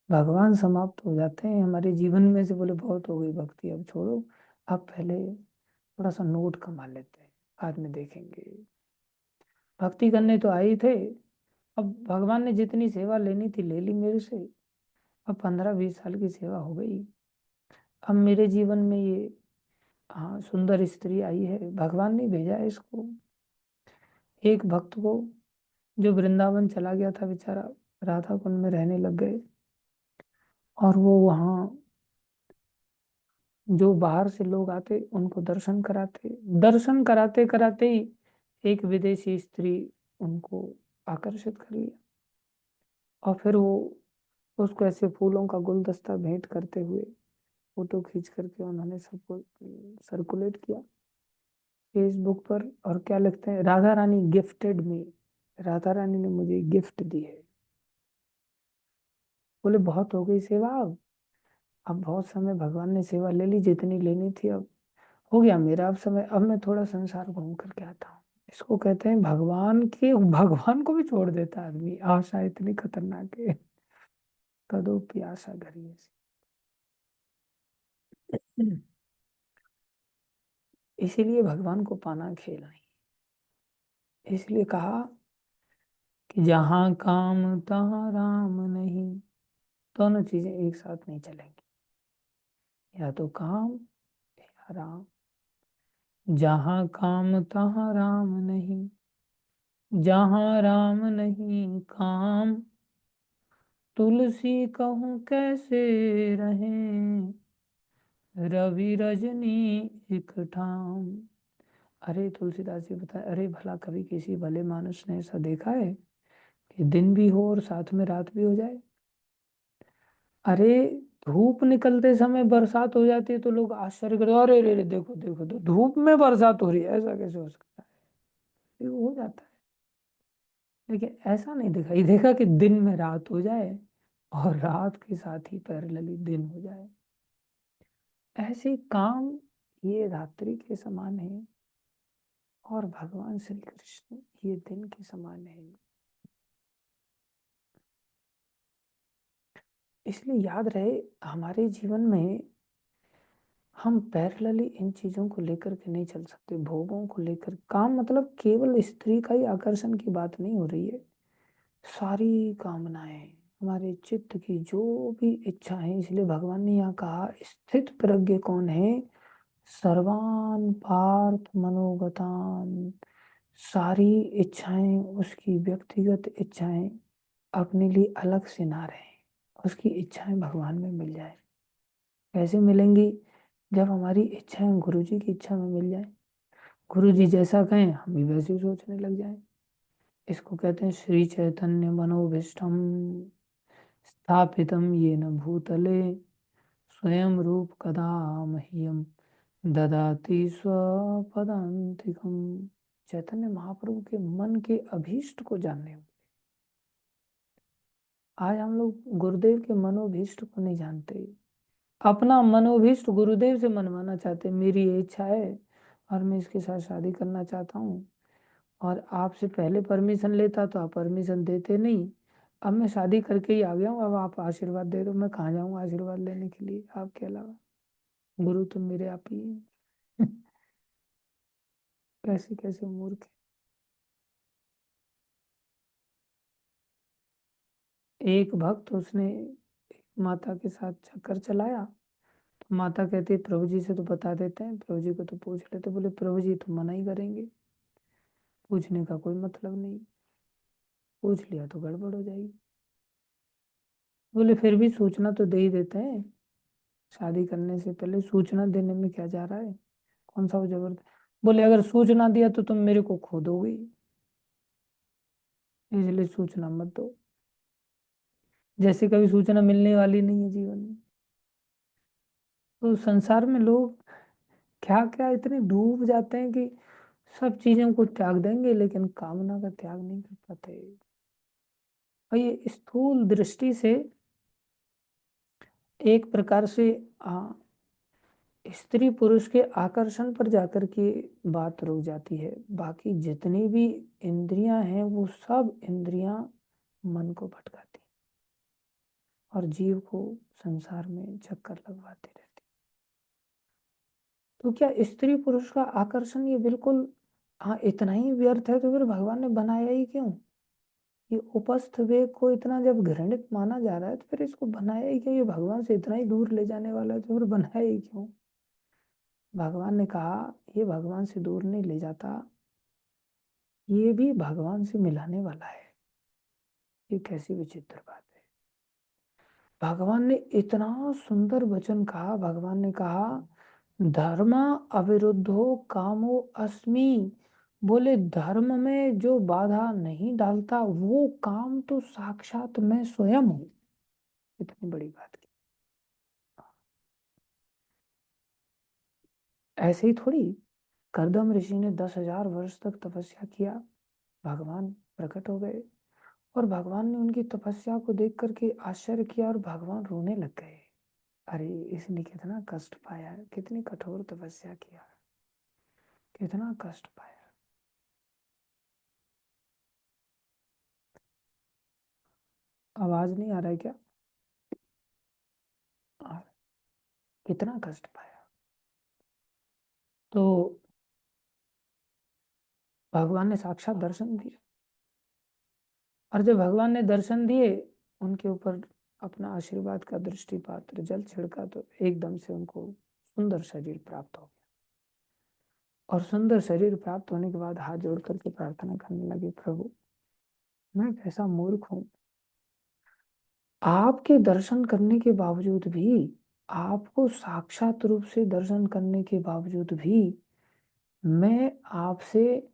Speaker 1: भगवान समाप्त हो जाते हैं हमारे जीवन में से। बोले बहुत हो गई भक्ति, अब छोड़ो, अब पहले थोड़ा सा नोट कमा लेते हैं, बाद में देखेंगे। भक्ति करने तो आए ही थे, अब भगवान ने जितनी सेवा लेनी थी ले ली मेरे से। अब 15-20 साल की सेवा हो गई। अब मेरे जीवन में ये, हाँ, सुंदर स्त्री आई है, भगवान ने भेजा है इसको। एक भक्त को जो वृंदावन चला गया था बेचारा, राधा कुंड में रहने लग गए, और वो वहाँ जो बाहर से लोग आते उनको दर्शन कराते, दर्शन कराते कराते ही एक विदेशी स्त्री उनको आकर्षित कर लिया। और फिर वो उसको ऐसे फूलों का गुलदस्ता भेंट करते हुए फोटो खींच करके उन्होंने सबको सर्कुलेट किया फेसबुक पर। और क्या लिखते हैं, राधा रानी गिफ्टेड मी। राधा रानी ने मुझे गिफ्ट दी है। बोले बहुत हो गई सेवा, अब बहुत समय भगवान ने सेवा ले ली जितनी लेनी थी, अब हो गया मेरा, अब समय, अब मैं थोड़ा संसार घूम करके आता हूँ। इसको कहते हैं भगवान के, भगवान को भी छोड़ देता आदमी, आशा इतनी खतरनाक है। कदोपि आशा घरी ऐसी। इसीलिए भगवान को पाना खेल नहीं। इसलिए कहा कि जहां काम तहां राम नहीं। दोनों चीजें एक साथ नहीं चलेंगी, या तो काम या राम। जहां काम तहां राम नहीं, जहां राम नहीं काम। तुलसी कहूँ कैसे रहें, रवि रजनी एक ठाम। अरे तुलसीदास जी बताए, अरे भला कभी किसी भले मानुष ने ऐसा देखा है कि दिन भी हो और साथ में रात भी हो जाए? अरे धूप निकलते समय बरसात हो जाती है तो लोग आश्चर्य करते, अरे रे रे, देखो देखो तो धूप में बरसात हो रही है, ऐसा कैसे हो सकता है? ये हो जाता है। लेकिन ऐसा नहीं दिखाई देखा कि दिन में रात हो जाए और रात के साथ ही पैरेलली दिन हो जाए। ऐसे काम ये रात्रि के समान है, और भगवान श्री कृष्ण ये दिन के समान है। इसलिए याद रहे, हमारे जीवन में हम पैरेलली इन चीजों को लेकर के नहीं चल सकते। भोगों को लेकर काम मतलब केवल स्त्री का ही आकर्षण की बात नहीं हो रही है। सारी कामनाएं, हमारे चित्त की जो भी इच्छा है, इसलिए भगवान ने यहाँ कहा स्थित प्रज्ञ कौन है? सर्वान पार्थ मनोगतान। सारी इच्छाएं, उसकी व्यक्तिगत इच्छाएं अपने लिए अलग से ना रहे, उसकी इच्छाएं भगवान में मिल जाए। कैसे मिलेंगी? जब हमारी इच्छाएं गुरु जी की इच्छा में मिल जाए, गुरु जी जैसा कहें हम भी वैसे ही सोचने लग जाए। इसको कहते हैं श्री चैतन्य मनोभीष्टम स्थापितम येन भूतले स्वयं रूप कदा मह्यम ददाति स्वपदान्तिकम। चैतन्य महाप्रभु के मन के अभीष्ट को जानने में, आज हम लोग गुरुदेव के मनोभीष्ट को नहीं जानते। अपना मनोभीष्ट गुरुदेव से मनवाना चाहते, मेरी ये इच्छा है और मैं इसके साथ शादी करना चाहता हूँ, और आपसे पहले परमिशन लेता तो आप परमिशन देते नहीं। अब मैं शादी करके ही आ गया हूँ, अब आप आशीर्वाद दे दो, मैं कहाँ जाऊँ आशीर्वाद लेने के लिए आपके अलावा, गुरु तो मेरे आप ही हैं। कैसे कैसे मूर्ख है। एक भक्त, उसने माता के साथ चक्कर चलाया, तो माता कहती है प्रभु जी से तो बता देते हैं, प्रभु जी को तो पूछ लेते। बोले प्रभु जी तो मना ही करेंगे, पूछने का कोई मतलब नहीं, पूछ लिया तो गड़बड़ हो जाएगी। बोले फिर भी सूचना तो दे ही देते हैं, शादी करने से पहले सूचना देने में क्या जा रहा है, कौन सा वो जबरदस्त। बोले अगर सूचना दिया तो तुम मेरे को खो दोगे, इसलिए सूचना मत दो, जैसे कभी सूचना मिलने वाली नहीं है जीवन में। तो संसार में लोग क्या क्या इतने डूब जाते हैं कि सब चीजों को त्याग देंगे लेकिन कामना का त्याग नहीं कर पाते। और ये स्थूल दृष्टि से एक प्रकार से स्त्री पुरुष के आकर्षण पर जाकर के बात रुक जाती है। बाकी जितनी भी इंद्रियां हैं वो सब इंद्रियां मन को भटकाती और जीव को संसार में चक्कर लगवाती रहती। तो क्या स्त्री पुरुष का आकर्षण ये बिल्कुल इतना ही व्यर्थ है, तो फिर भगवान ने बनाया ही क्यों? ये उपस्थ वेग को इतना जब घृणित माना जा रहा है तो फिर इसको बनाया ही क्यों? ये भगवान से इतना ही दूर ले जाने वाला है तो फिर बनाया ही क्यों? भगवान ने कहा ये भगवान से दूर नहीं ले जाता, ये भी भगवान से मिलाने वाला है। ये कैसी विचित्र बात है। भगवान ने इतना सुंदर वचन कहा, भगवान ने कहा धर्म अविरुद्धो कामो अस्मि। बोले धर्म में जो बाधा नहीं डालता वो काम तो साक्षात मैं स्वयं हूं। इतनी बड़ी बात की। ऐसे ही थोड़ी, करदम ऋषि ने 10,000 वर्ष तक तपस्या किया, भगवान प्रकट हो गए और भगवान ने उनकी तपस्या को देख करके आश्चर्य किया और भगवान रोने लग गए। अरे इसने कितना कष्ट पाया, कितनी कठोर तपस्या किया, कितना कष्ट पाया। आवाज नहीं आ रहा है क्या? आ, कितना कष्ट पाया। तो भगवान ने साक्षात दर्शन दिए, और जब भगवान ने दर्शन दिए उनके ऊपर अपना आशीर्वाद का दृष्टिपात जल छिड़का तो एकदम से उनको सुंदर शरीर प्राप्त हो गया। और सुंदर शरीर प्राप्त होने के बाद हाथ जोड़ करके प्रार्थना करने लगे, प्रभु मैं कैसा मूर्ख हूं, आपके दर्शन करने के बावजूद भी, आपको साक्षात रूप से दर्शन करने के बावजूद भी मैं आपसे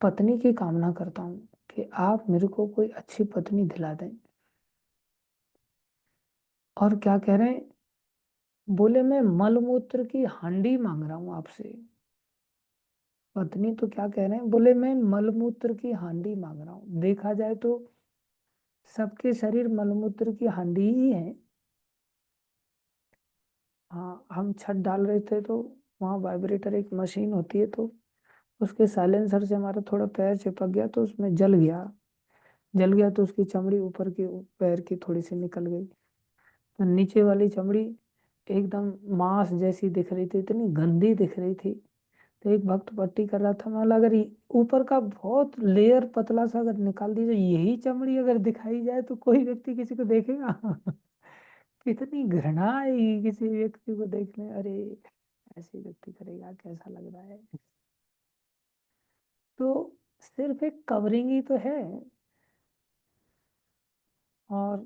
Speaker 1: पत्नी की कामना करता हूँ कि आप मेरे को कोई अच्छी पत्नी दिला दें। और क्या कह रहे हैं? बोले मैं मलमूत्र की हांडी मांग रहा हूँ आपसे। पत्नी तो क्या कह रहे हैं, बोले मैं मलमूत्र की हांडी मांग रहा हूँ। देखा जाए तो सबके शरीर मलमूत्र की हांडी ही है। हाँ, हम छत डाल रहे थे तो वहाँ वाइब्रेटर एक मशीन होती है, तो उसके साइलेंसर से हमारा थोड़ा पैर चिपक गया तो उसमें जल गया। जल गया तो उसकी चमड़ी ऊपर की पैर की थोड़ी सी निकल गई, तो नीचे वाली चमड़ी एकदम मांस जैसी दिख रही थी, इतनी गंदी दिख रही थी। तो एक भक्त पट्टी कर रहा था, मैं बोला, अगर ऊपर का बहुत लेयर पतला सा अगर निकाल दीजिए, यही चमड़ी अगर दिखाई जाए तो कोई व्यक्ति किसी को देखेगा? कितनी घृणा आएगी किसी व्यक्ति को देखने, अरे ऐसे व्यक्ति करेगा, कैसा लग रहा है। तो सिर्फ एक कवरिंग ही तो है। और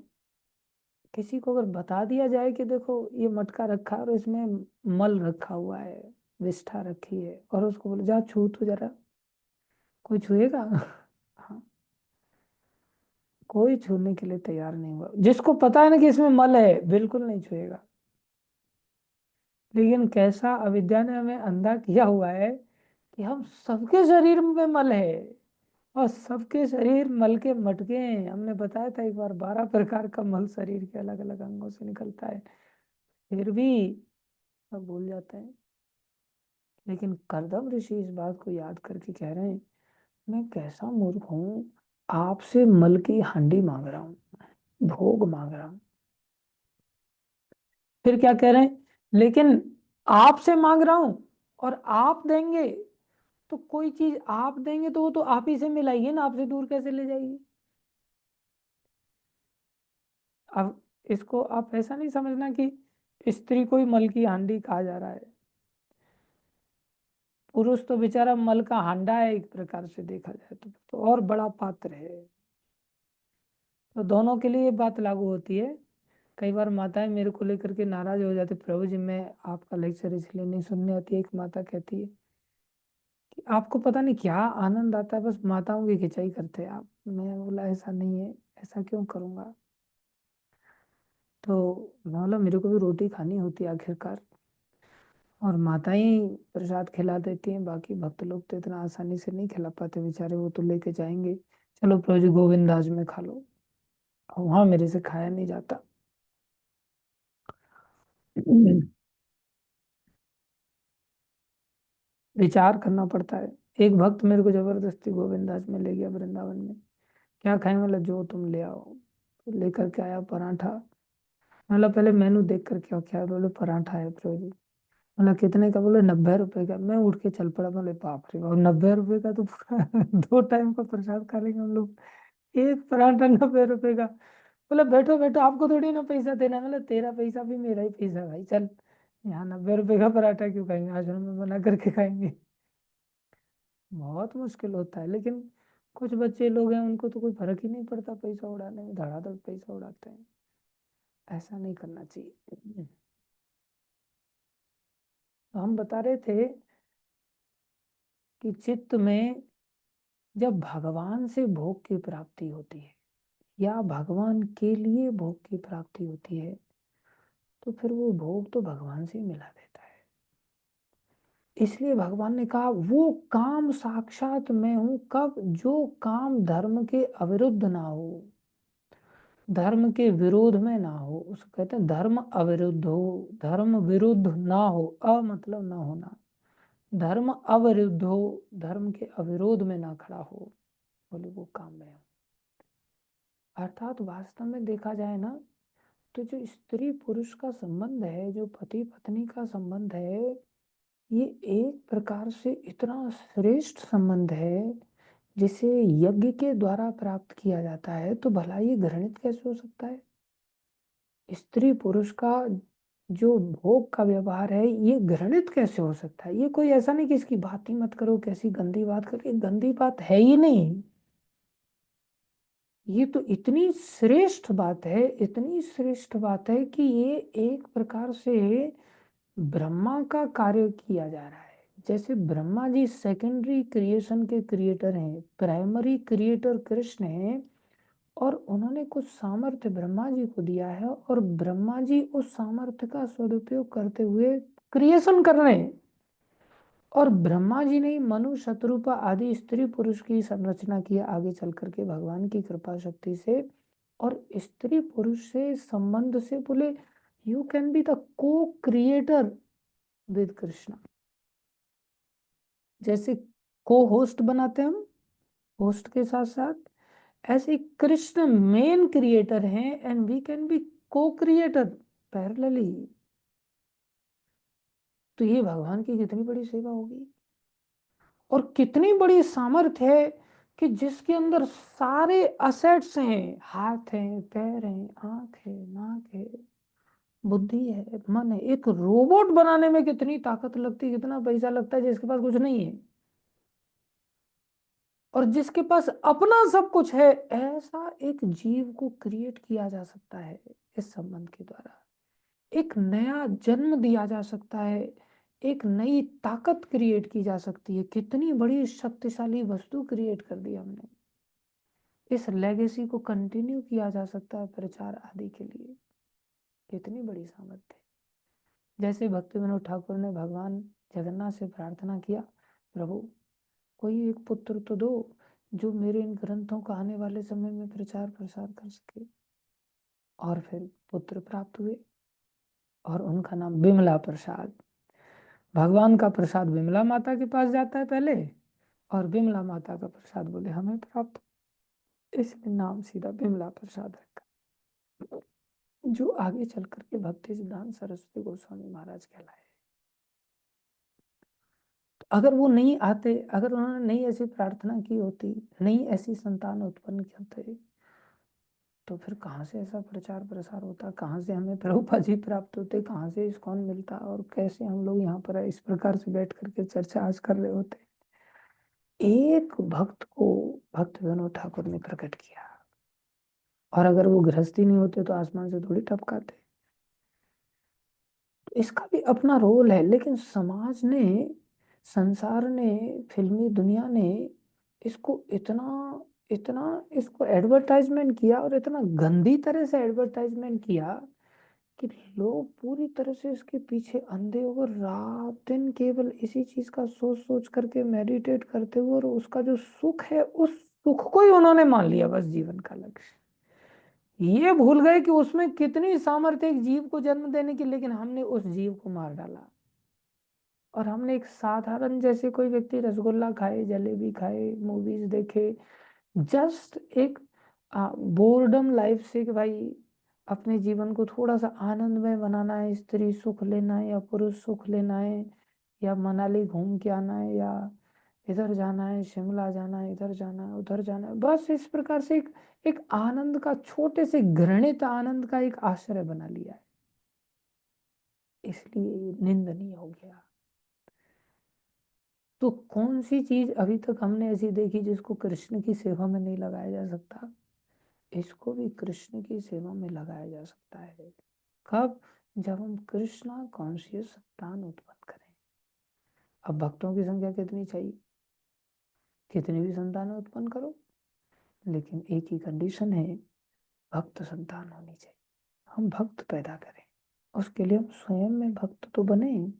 Speaker 1: किसी को अगर बता दिया जाए कि देखो ये मटका रखा है और इसमें मल रखा हुआ है, विष्ठा रखी है, और उसको बोले जा छू तो जरा, कोई छुएगा? हाँ, कोई छूने के लिए तैयार नहीं हुआ। जिसको पता है ना कि इसमें मल है, बिल्कुल नहीं छुएगा। लेकिन कैसा अविद्या ने हमें अंधा किया हुआ है कि हम सबके शरीर में मल है और सबके शरीर मल के मटके हैं। हमने बताया था एक बार 12 प्रकार का मल शरीर के अलग अलग अंगों से निकलता है, फिर भी सब भूल जाते हैं। लेकिन करदम ऋषि इस बात को याद करके कह रहे हैं, मैं कैसा मूर्ख हूं, आपसे मल की हांडी मांग रहा हूं, भोग मांग रहा हूं। फिर क्या कह रहे हैं, लेकिन आपसे मांग रहा हूं और आप देंगे, तो कोई चीज आप देंगे तो वो तो आप ही से मिलाइए ना, आपसे दूर कैसे ले जाइए। अब इसको आप ऐसा नहीं समझना कि स्त्री को ही मल की हांडी कहा जा रहा है। पुरुष तो बेचारा मल का हांडा है, एक प्रकार से देखा जाए तो और बड़ा पात्र है। तो दोनों के लिए ये बात लागू होती है। कई बार माताएं मेरे को लेकर के नाराज हो जाती, प्रभु जी मैं आपका लेक्चर इसलिए नहीं सुनने आती। एक माता कहती है कि आपको पता नहीं क्या आनंद आता है, बस माताओं की खिंचाई करते हैं आप। मैं बोला ऐसा नहीं है, ऐसा क्यों करूंगा। तो मैं बोला मेरे को भी रोटी खानी होती है आखिरकार, और माताएं प्रसाद खिला देती हैं, बाकी भक्त लोग तो इतना आसानी से नहीं खिला पाते बेचारे, वो तो लेके जाएंगे, चलो प्रभु जी गोविंदास में खा लो, और वहां मेरे से खाया नहीं जाता। विचार करना पड़ता है। एक भक्त मेरे को जबरदस्ती गोविंदास में ले गया वृंदावन में, क्या खाएं, मतलब जो तुम ले आओ। तो लेकर के आया पराठा। मतलब पहले मेनू देख कर क्या क्या है, बोले पराठा है प्रभु जी। मतलब कितने का, बोले 90 रुपए का। मैं उठ के चल पड़ा, बोले बाप रे बाप, 90 रुपए का तो पूरा 2 टाइम का प्रसाद खा लेंगे हम लोग, एक पराठा 90 रुपए का। बोले बैठो बैठो, आपको थोड़ी ना पैसा देना है। मतलब तेरा पैसा भी मेरा ही पैसा है भाई, चल यहाँ 90 रुपए का पराठा क्यों खाएंगे, आश्रम में बना करके खाएंगे। बहुत मुश्किल होता है। लेकिन कुछ बच्चे लोग हैं, उनको तो कोई फर्क ही नहीं पड़ता, पैसा उड़ाने में धड़ाधड़ पैसा उड़ाते हैं। ऐसा नहीं करना चाहिए। तो हम बता रहे थे कि चित्त में जब भगवान से भोग की प्राप्ति होती है या भगवान के लिए भोग की प्राप्ति होती है, तो फिर वो भोग तो भगवान से ही मिला देता है। इसलिए भगवान ने कहा वो काम साक्षात मैं हूं, कब, जो काम धर्म के अविरुद्ध ना हो, धर्म के विरोध में ना हो, उसको कहते हैं धर्म अविरुद्ध हो, धर्म विरुद्ध ना हो, अ मतलब ना होना, धर्म अविरुद्ध हो, धर्म के अविरोध में ना खड़ा हो, बोले वो काम में हो। अर्थात वास्तव में देखा जाए ना, तो जो स्त्री पुरुष का संबंध है, जो पति पत्नी का संबंध है, ये एक प्रकार से इतना श्रेष्ठ संबंध है जिसे यज्ञ के द्वारा प्राप्त किया जाता है, तो भला ये घृणित कैसे हो सकता है। स्त्री पुरुष का जो भोग का व्यवहार है, ये घृणित कैसे हो सकता है। ये कोई ऐसा नहीं कि इसकी बात ही मत करो, कैसी गंदी बात करो, ये गंदी बात है ही नहीं। ये तो इतनी श्रेष्ठ बात है, इतनी श्रेष्ठ बात है कि ये एक प्रकार से ब्रह्मा का कार्य किया जा रहा है। जैसे ब्रह्मा जी सेकेंडरी क्रिएशन के क्रिएटर हैं, प्राइमरी क्रिएटर कृष्ण हैं, और उन्होंने कुछ सामर्थ्य ब्रह्मा जी को दिया है, और ब्रह्मा जी उस सामर्थ्य का सदुपयोग करते हुए क्रिएशन कर रहे हैं। और ब्रह्मा जी ने मनु शत्रुपा आदि स्त्री पुरुष की संरचना की आगे चल करके भगवान की कृपा शक्ति से। और स्त्री पुरुष से संबंध से बोले यू कैन बी द को क्रिएटर विद कृष्णा। जैसे को होस्ट बनाते हैं हम, होस्ट के साथ साथ, ऐसे कृष्ण मेन क्रिएटर हैं एंड वी कैन बी को क्रिएटर पैरेलली। तो ये भगवान की कितनी बड़ी सेवा होगी, और कितनी बड़ी सामर्थ्य है कि जिसके अंदर सारे असेट्स हैं, हाथ हैं, पैर हैं, आंख है, नाक है, बुद्धि है, मन है। एक रोबोट बनाने में कितनी ताकत लगती है, कितना पैसा लगता है, जिसके पास कुछ नहीं है और जिसके पास अपना सब कुछ है, ऐसा एक जीव को क्रिएट किया जा सकता है इस संबंध के द्वारा। एक नया जन्म दिया जा सकता है, एक नई ताकत क्रिएट की जा सकती है। कितनी बड़ी शक्तिशाली वस्तु क्रिएट कर दी हमने। इस लेगेसी को कंटिन्यू किया जा सकता है प्रचार आदि के लिए। कितनी बड़ी सामर्थ्य है। जैसे भक्ति विनोद ठाकुर ने भगवान जगन्नाथ से प्रार्थना किया, प्रभु कोई एक पुत्र तो दो जो मेरे इन ग्रंथों का आने वाले समय में प्रचार प्रसार कर सके। और फिर पुत्र प्राप्त हुए और उनका नाम विमला प्रसाद। भगवान का प्रसाद विमला माता के पास जाता है पहले, और विमला माता का प्रसाद बोले हमें प्राप्त, इसलिए नाम सीधा विमला प्रसाद रखा, जो आगे चल करके भक्ति सिद्धांत सरस्वती गोस्वामी महाराज कहलाए। तो अगर वो नहीं आते, अगर उन्होंने नहीं ऐसी प्रार्थना की होती, नहीं ऐसी संतान उत्पन्न करते, तो फिर कहाँ से ऐसा प्रचार प्रसार होता, कहाँ से हमें प्रभुपाद जी प्राप्त होते, कहाँ से इस्कॉन मिलता, और कैसे हम लोग यहाँ पर इस प्रकार से बैठ करके चर्चा आज कर रहे होते। एक भक्त को भक्त विनोद ठाकुर ने प्रकट किया, और अगर वो गृहस्थी नहीं होते तो आसमान से थोड़ी टपकाते। तो इसका भी अपना रोल है, लेकिन समाज ने, संसार ने, फिल्मी दुनिया ने इसको इतना इतना इसको एडवर्टाइजमेंट किया, और इतना गंदी तरह से एडवर्टाइजमेंट किया कि लोग पूरी तरह से इसके पीछे अंधे हो गए, रात दिन केवल इसी चीज का सोच सोच करके मेडिटेट करते हुए, और उसका जो सुख है उस सुख को ही उन्होंने मान लिया बस जीवन का लक्ष्य। ये भूल गए कि उसमें कितनी सामर्थ्य एक जीव को जन्म देने की, लेकिन हमने उस जीव को मार डाला। और हमने एक साधारण जैसे कोई व्यक्ति रसगुल्ला खाए, जलेबी खाए, मूवीज देखे, जस्ट एक बोर्डम लाइफ से कि भाई अपने जीवन को थोड़ा सा आनंदमय बनाना है, स्त्री सुख लेना है या पुरुष सुख लेना है, या मनाली घूम के आना है, या इधर जाना है, शिमला जाना है, इधर जाना है, उधर जाना है, बस इस प्रकार से एक एक आनंद का, छोटे से घृणित आनंद का एक आश्रय बना लिया है। इसलिए ये निंदनीय हो गया। तो कौन सी चीज अभी तक हमने ऐसी देखी जिसको कृष्ण की सेवा में नहीं लगाया जा सकता? इसको भी कृष्ण की सेवा में लगाया जा सकता है। कब? जब हम कृष्णा कॉन्शियस संतान उत्पन्न करें। अब भक्तों की संख्या कितनी चाहिए? कितनी भी संतान उत्पन्न करो, लेकिन एक ही कंडीशन है, भक्त संतान होनी चाहिए। हम भक्त पैदा करें, उसके लिए हम स्वयं में भक्त तो बने।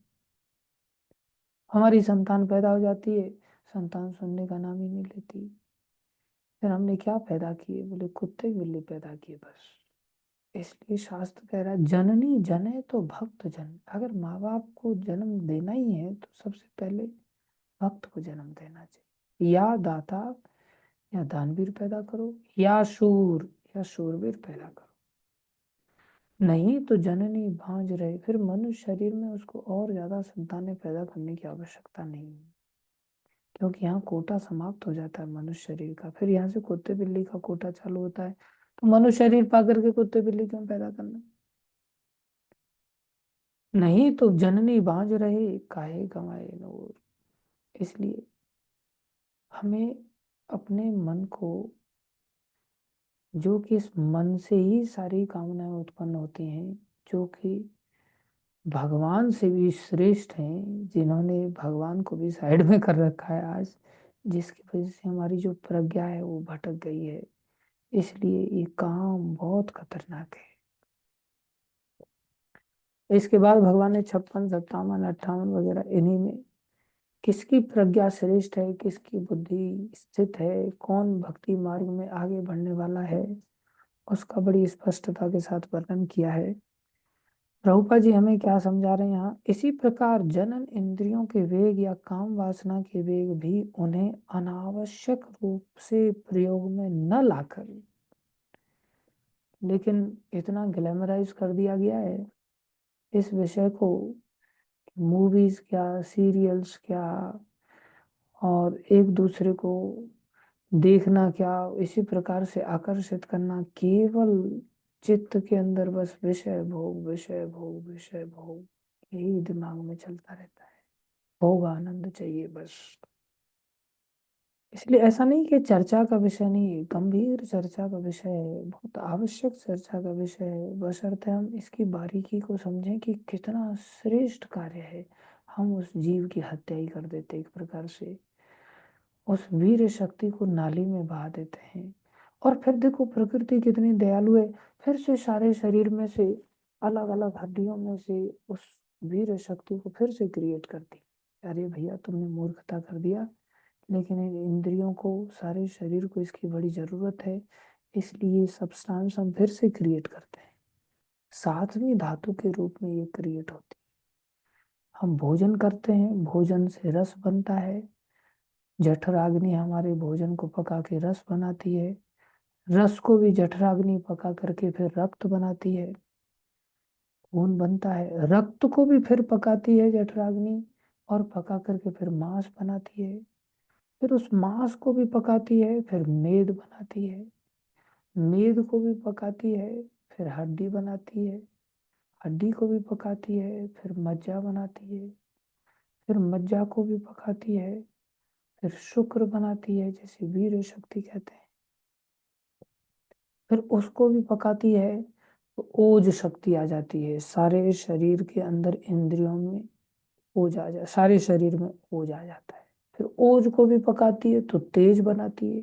Speaker 1: हमारी संतान पैदा हो जाती है, संतान सुनने का नाम ही नहीं लेती। फिर हमने क्या पैदा किए? बोले कुत्ते बिल्ली पैदा किए बस। इसलिए शास्त्र कह रहा है जननी जने तो भक्त जन। अगर माँ बाप को जन्म देना ही है तो सबसे पहले भक्त को जन्म देना चाहिए। या दाता या दानवीर पैदा करो, या शूरवीर पैदा करो, नहीं तो जननी भांज रहे। फिर मनुष्य शरीर में उसको और ज्यादा संतानें पैदा करने की आवश्यकता नहीं है, क्योंकि यहाँ कोटा समाप्त हो जाता है मनुष्य शरीर का। फिर यहाँ से कुत्ते बिल्ली का कोटा चालू होता है। तो मनुष्य शरीर पा करके कुत्ते बिल्ली क्यों पैदा करना? नहीं तो जननी बांझ रहे, काहे गंवाए नूर। इसलिए हमें अपने मन को, जो कि इस मन से ही सारी कामनाएं उत्पन्न होती हैं, जो कि भगवान से भी श्रेष्ठ हैं, जिन्होंने भगवान को भी साइड में कर रखा है आज, जिसकी वजह से हमारी जो प्रज्ञा है वो भटक गई है। इसलिए ये काम बहुत खतरनाक है। इसके बाद भगवान ने 56, 57, 58 वगैरह, इन्हीं में किसकी प्रज्ञा श्रेष्ठ है, किसकी बुद्धि स्थित है, कौन भक्ति मार्ग में आगे बढ़ने वाला है, उसका बड़ी स्पष्टता के साथ वर्णन किया है। प्रभुपाद जी हमें क्या समझा रहे हैं यहाँ? इसी प्रकार जनन इंद्रियों के वेग या काम वासना के वेग भी उन्हें अनावश्यक रूप से प्रयोग में न लाकर, लेकिन इतना ग्लैमराइज कर दिया गया है इस विषय को, मूवीज क्या, सीरियल्स क्या, और एक दूसरे को देखना क्या, इसी प्रकार से आकर्षित करना, केवल चित्त के अंदर बस विषय भोग, विषय भोग, विषय भोग, यही दिमाग में चलता रहता है। भोग आनंद चाहिए बस। इसलिए ऐसा नहीं कि चर्चा का विषय नहीं है, गंभीर चर्चा का विषय है, बहुत आवश्यक चर्चा का विषय है, बशर्ते हम इसकी बारीकी को समझें कि कितना श्रेष्ठ कार्य है। हम उस जीव की हत्या ही कर देते एक प्रकार से, उस वीर शक्ति को नाली में बहा देते हैं। और फिर देखो प्रकृति कितनी दयालु है, फिर से सारे शरीर में से, अलग अलग हड्डियों में से उस वीर शक्ति को फिर से क्रिएट करती। अरे भैया तुमने मूर्खता कर दिया, लेकिन इन इंद्रियों को, सारे शरीर को इसकी बड़ी जरूरत है, इसलिए सब्सटेंस हम फिर से क्रिएट करते हैं। सातवीं धातु के रूप में ये क्रिएट होती है। हम भोजन करते हैं, भोजन से रस बनता है। जठराग्नि हमारे भोजन को पका के रस बनाती है। रस को भी जठराग्नि पका करके फिर रक्त बनाती है, खून बनता है। रक्त को भी फिर पकाती है जठराग्नि, और पका करके फिर मांस बनाती है। फिर उस मांस को भी पकाती है, फिर मेद बनाती है। मेद को भी पकाती है, फिर हड्डी बनाती है। हड्डी को भी पकाती है, फिर मज्जा बनाती है। फिर मज्जा को भी पकाती है, फिर शुक्र बनाती है, जैसे वीर शक्ति कहते हैं। फिर उसको भी पकाती है तो ओज शक्ति आ जाती है। सारे शरीर के अंदर इंद्रियों में ओज आ जा सारे शरीर में ओज आ जाता है। फिर ओज को भी पकाती है तो तेज बनाती है।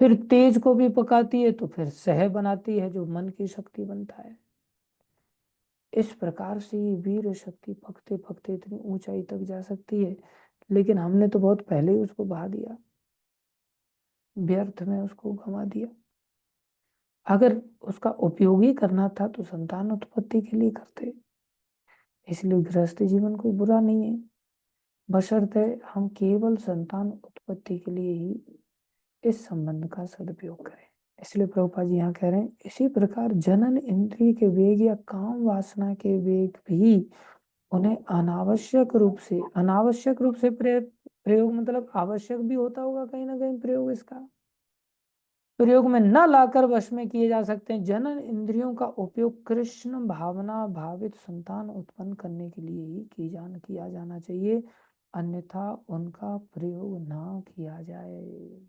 Speaker 1: फिर तेज को भी पकाती है तो फिर सह बनाती है, जो मन की शक्ति बनता है। इस प्रकार से ये वीर शक्ति पकते पकते इतनी ऊंचाई तक जा सकती है, लेकिन हमने तो बहुत पहले ही उसको बहा दिया, व्यर्थ में उसको गंवा दिया। अगर उसका उपयोग ही करना था तो संतान उत्पत्ति के लिए करते। इसलिए गृहस्थ जीवन कोई बुरा नहीं है, बशर्ते हम केवल संतान उत्पत्ति के लिए ही इस संबंध का सदुपयोग करें। इसलिए प्रभुपाद जी यहाँ कह रहे हैं, इसी प्रकार जनन इंद्रिय के वेग या काम वासना के वेग भी उन्हें अनावश्यक रूप से प्रयोग मतलब आवश्यक भी होता होगा कहीं ना कहीं प्रयोग, इसका प्रयोग में न लाकर वश में किए जा सकते हैं। जनन इंद्रियों का उपयोग कृष्ण भावना भावित संतान उत्पन्न करने के लिए ही किया जाना चाहिए, अन्यथा उनका प्रयोग ना किया जाए।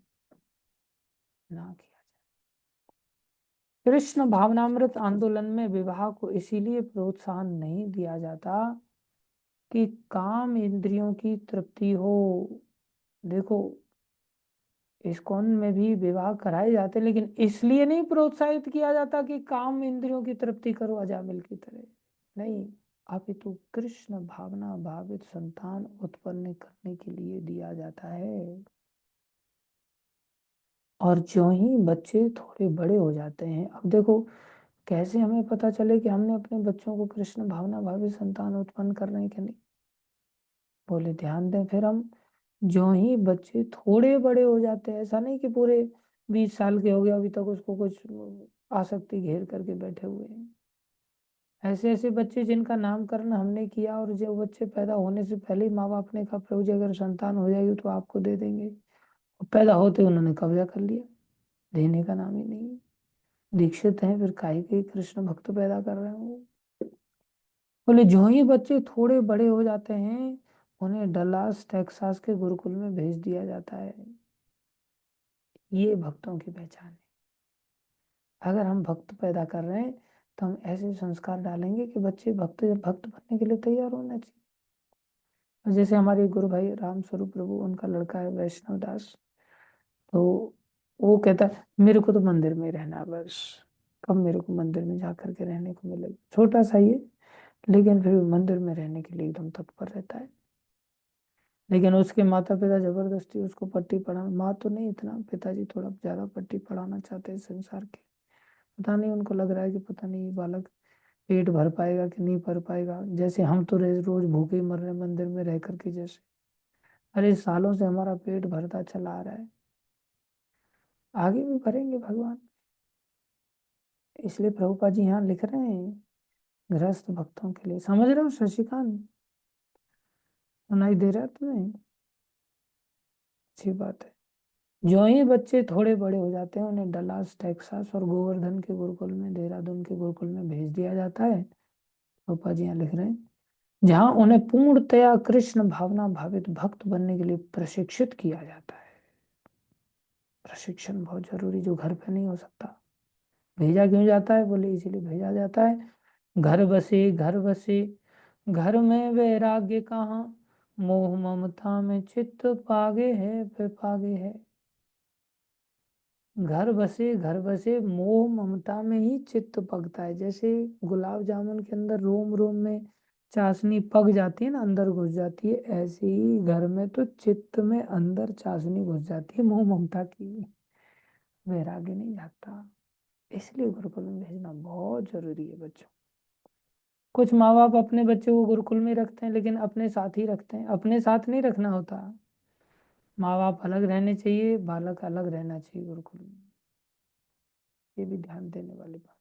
Speaker 1: कृष्ण भावनामृत आंदोलन में विवाह को इसीलिए प्रोत्साहन नहीं दिया जाता कि काम इंद्रियों की तृप्ति हो। देखो, इस्कॉन में भी विवाह कराए जाते, लेकिन इसलिए नहीं प्रोत्साहित किया जाता कि काम इंद्रियों की तृप्ति करो अजामिल की तरह, नहीं, अपितु कृष्ण भावना भावित संतान उत्पन्न करने के लिए दिया जाता है। और जो ही बच्चे थोड़े बड़े हो जाते हैं, अब देखो कैसे हमें पता चले कि हमने अपने बच्चों को कृष्ण भावना भावित संतान उत्पन्न कर रहे हैं कि नहीं? बोले ध्यान दें, फिर हम जो ही बच्चे थोड़े बड़े हो जाते हैं, ऐसा नहीं कि पूरे 20 साल के हो गए अभी तक उसको कुछ आसक्ति घेर करके बैठे हुए हैं। ऐसे ऐसे बच्चे जिनका नामकरण हमने किया और जो बच्चे पैदा होने से पहले ही माँ बाप ने कहा प्रभु जी अगर संतान हो जाएगी तो आपको दे देंगे, और पैदा होते उन्होंने कब्जा कर लिया, देने का नाम ही नहीं। दीक्षित हैं, फिर काहे के कृष्ण भक्त पैदा कर रहे हैं वो। बोले जो ही बच्चे थोड़े बड़े हो जाते हैं उन्हें डलास टेक्सास के गुरुकुल में भेज दिया जाता है। ये भक्तों की पहचान है। अगर हम भक्त पैदा कर रहे हैं तो हम ऐसे संस्कार डालेंगे कि बच्चे भक्त बनने के लिए तैयार होना चाहिए। जैसे हमारे गुरु भाई राम स्वरूप प्रभु, उनका लड़का है वैष्णव दास, तो वो कहता है मेरे को तो मंदिर में रहना है बस, कब मेरे को मंदिर में जा करके रहने को मिलेगा। छोटा सा ही है, लेकिन फिर भी मंदिर में रहने के लिए एकदम तत्पर रहता है। लेकिन उसके माता पिता जबरदस्ती उसको पट्टी पढ़ा, माँ तो नहीं इतना, पिताजी थोड़ा ज्यादा पट्टी पढ़ाना चाहते हैं संसार के। पता नहीं उनको लग रहा है कि पता नहीं ये बालक पेट भर पाएगा कि नहीं भर पाएगा। जैसे हम तो रोज भूखे ही मर रहे हैं मंदिर में रह करके, जैसे अरे सालों से हमारा पेट भरता चला आ रहा है, आगे भी भरेंगे भगवान। इसलिए प्रभुपाद जी यहाँ लिख रहे हैं गृहस्थ भक्तों के लिए। समझ रहे हो शशिकांत? सुनाई दे रहा है तुम्हें? अच्छी बात है। जो ही बच्चे थोड़े बड़े हो जाते हैं उन्हें डलास टेक्सास और गोवर्धन के गुरुकुल में, देहरादून के गुरुकुल में भेज दिया जाता है। पापा जी यहाँ लिख रहे हैं जहां उन्हें पूर्णतया कृष्ण भावना भावित भक्त बनने के लिए प्रशिक्षित किया जाता है। प्रशिक्षण बहुत जरूरी, जो घर पे नहीं हो सकता। भेजा क्यों जाता है? बोले इसीलिए भेजा जाता है, घर बसे घर में वैराग्य कहाँ, मोह ममता में चित्त पागे है पे पागे है। घर बसे मोह ममता में ही चित्त पकता है। जैसे गुलाब जामुन के अंदर रोम रोम में चाशनी पक जाती है ना, अंदर घुस जाती है, ऐसे ही घर में तो चित्त में अंदर चाशनी घुस जाती है मोह ममता की, वैराग्य नहीं जाता। इसलिए गुरुकुल में भेजना बहुत जरूरी है बच्चों। कुछ माँ बाप अपने बच्चे को गुरुकुल में रखते हैं, लेकिन अपने साथ ही रखते हैं, अपने साथ नहीं रखना होता। माँ बाप अलग रहने चाहिए, बालक अलग रहना चाहिए गुरुकुल में। ये भी ध्यान देने वाली बात।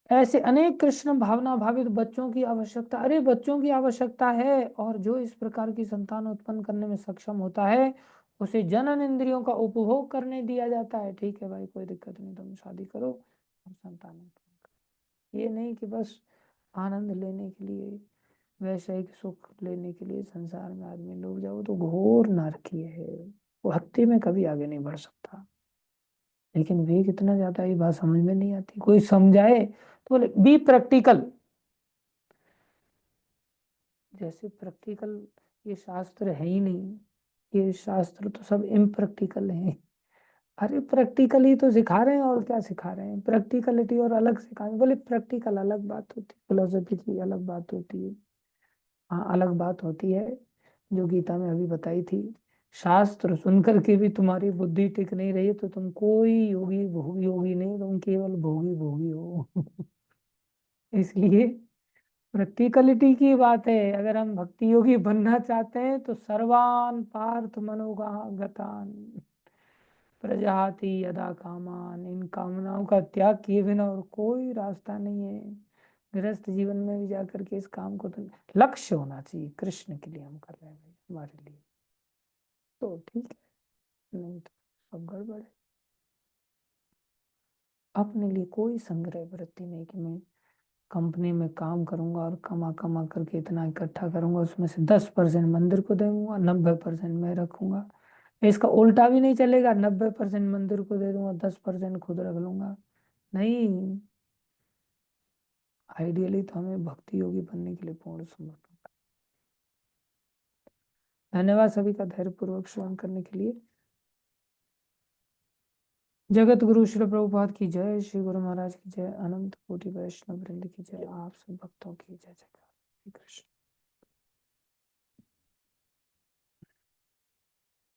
Speaker 1: ऐसे अनेक कृष्ण भावना भावित बच्चों की आवश्यकता, अरे बच्चों की आवश्यकता है, और जो इस प्रकार की संतान उत्पन्न करने में सक्षम होता है उसे जनन इंद्रियों का उपभोग करने दिया जाता है। ठीक है भाई, कोई दिक्कत नहीं, तुम शादी करो और संतान उत्पन्न करो। ये नहीं कि बस आनंद लेने के लिए, वैश्विक सुख लेने के लिए संसार में आदमी डूब जाओ, तो घोर नारकीय है, वो भक्ति में कभी आगे नहीं बढ़ सकता। लेकिन वे कितना ज्यादा, ये बात समझ में नहीं आती, कोई समझाए तो बोले बी प्रैक्टिकल। जैसे प्रैक्टिकल, ये शास्त्र है ही नहीं, ये शास्त्र तो सब इम्प्रैक्टिकल है। अरे प्रैक्टिकल ही तो सिखा रहे हैं, और क्या सिखा रहे हैं, प्रैक्टिकलिटी और अलग सिखा रहे हैं। बोले प्रैक्टिकल अलग बात होती है, फिलोसफी की अलग बात होती है। हाँ, अलग बात होती है, जो गीता में अभी बताई थी। शास्त्र सुन करके भी तुम्हारी बुद्धि टिक नहीं रही है, तो तुम कोई योगी भोगी योगी नहीं, तुम केवल भोगी भोगी हो। इसलिए प्रैक्टिकलिटी की बात है। अगर हम भक्ति योगी बनना चाहते हैं तो सर्वान पार्थ मनोगतान प्रजाति यदा कामान, इन कामनाओं का त्याग किए बिना और कोई रास्ता नहीं है। गृहस्थ जीवन में भी जाकर के इस काम को, तो लक्ष्य होना चाहिए, कृष्ण के लिए हम कर रहे हैं भाई, हमारे लिए तो ठीक है, नहीं तो सब गड़बड़ है। अपने लिए कोई संग्रह वृत्ति नहीं कि मैं कंपनी में काम करूंगा और कमा कमा करके इतना इकट्ठा करूंगा, उसमें से 10% मंदिर को दूंगा, 90% मैं रखूंगा। इसका उल्टा भी नहीं चलेगा, 90% मंदिर को दे दूंगा, 10% खुद रख लूंगा। नहीं, आइडियली तो हमें भक्ति योगी बनने के लिए पूर्ण समर्पण। धन्यवाद सभी का धैर्यपूर्वक श्रवण करने के लिए। जगत गुरु श्री प्रभुपाद की जय, श्री गुरु महाराज की जय, अनंत कोटि वैष्णव वृंद की जय, आप सब भक्तों की जय जयकार। कृष्ण।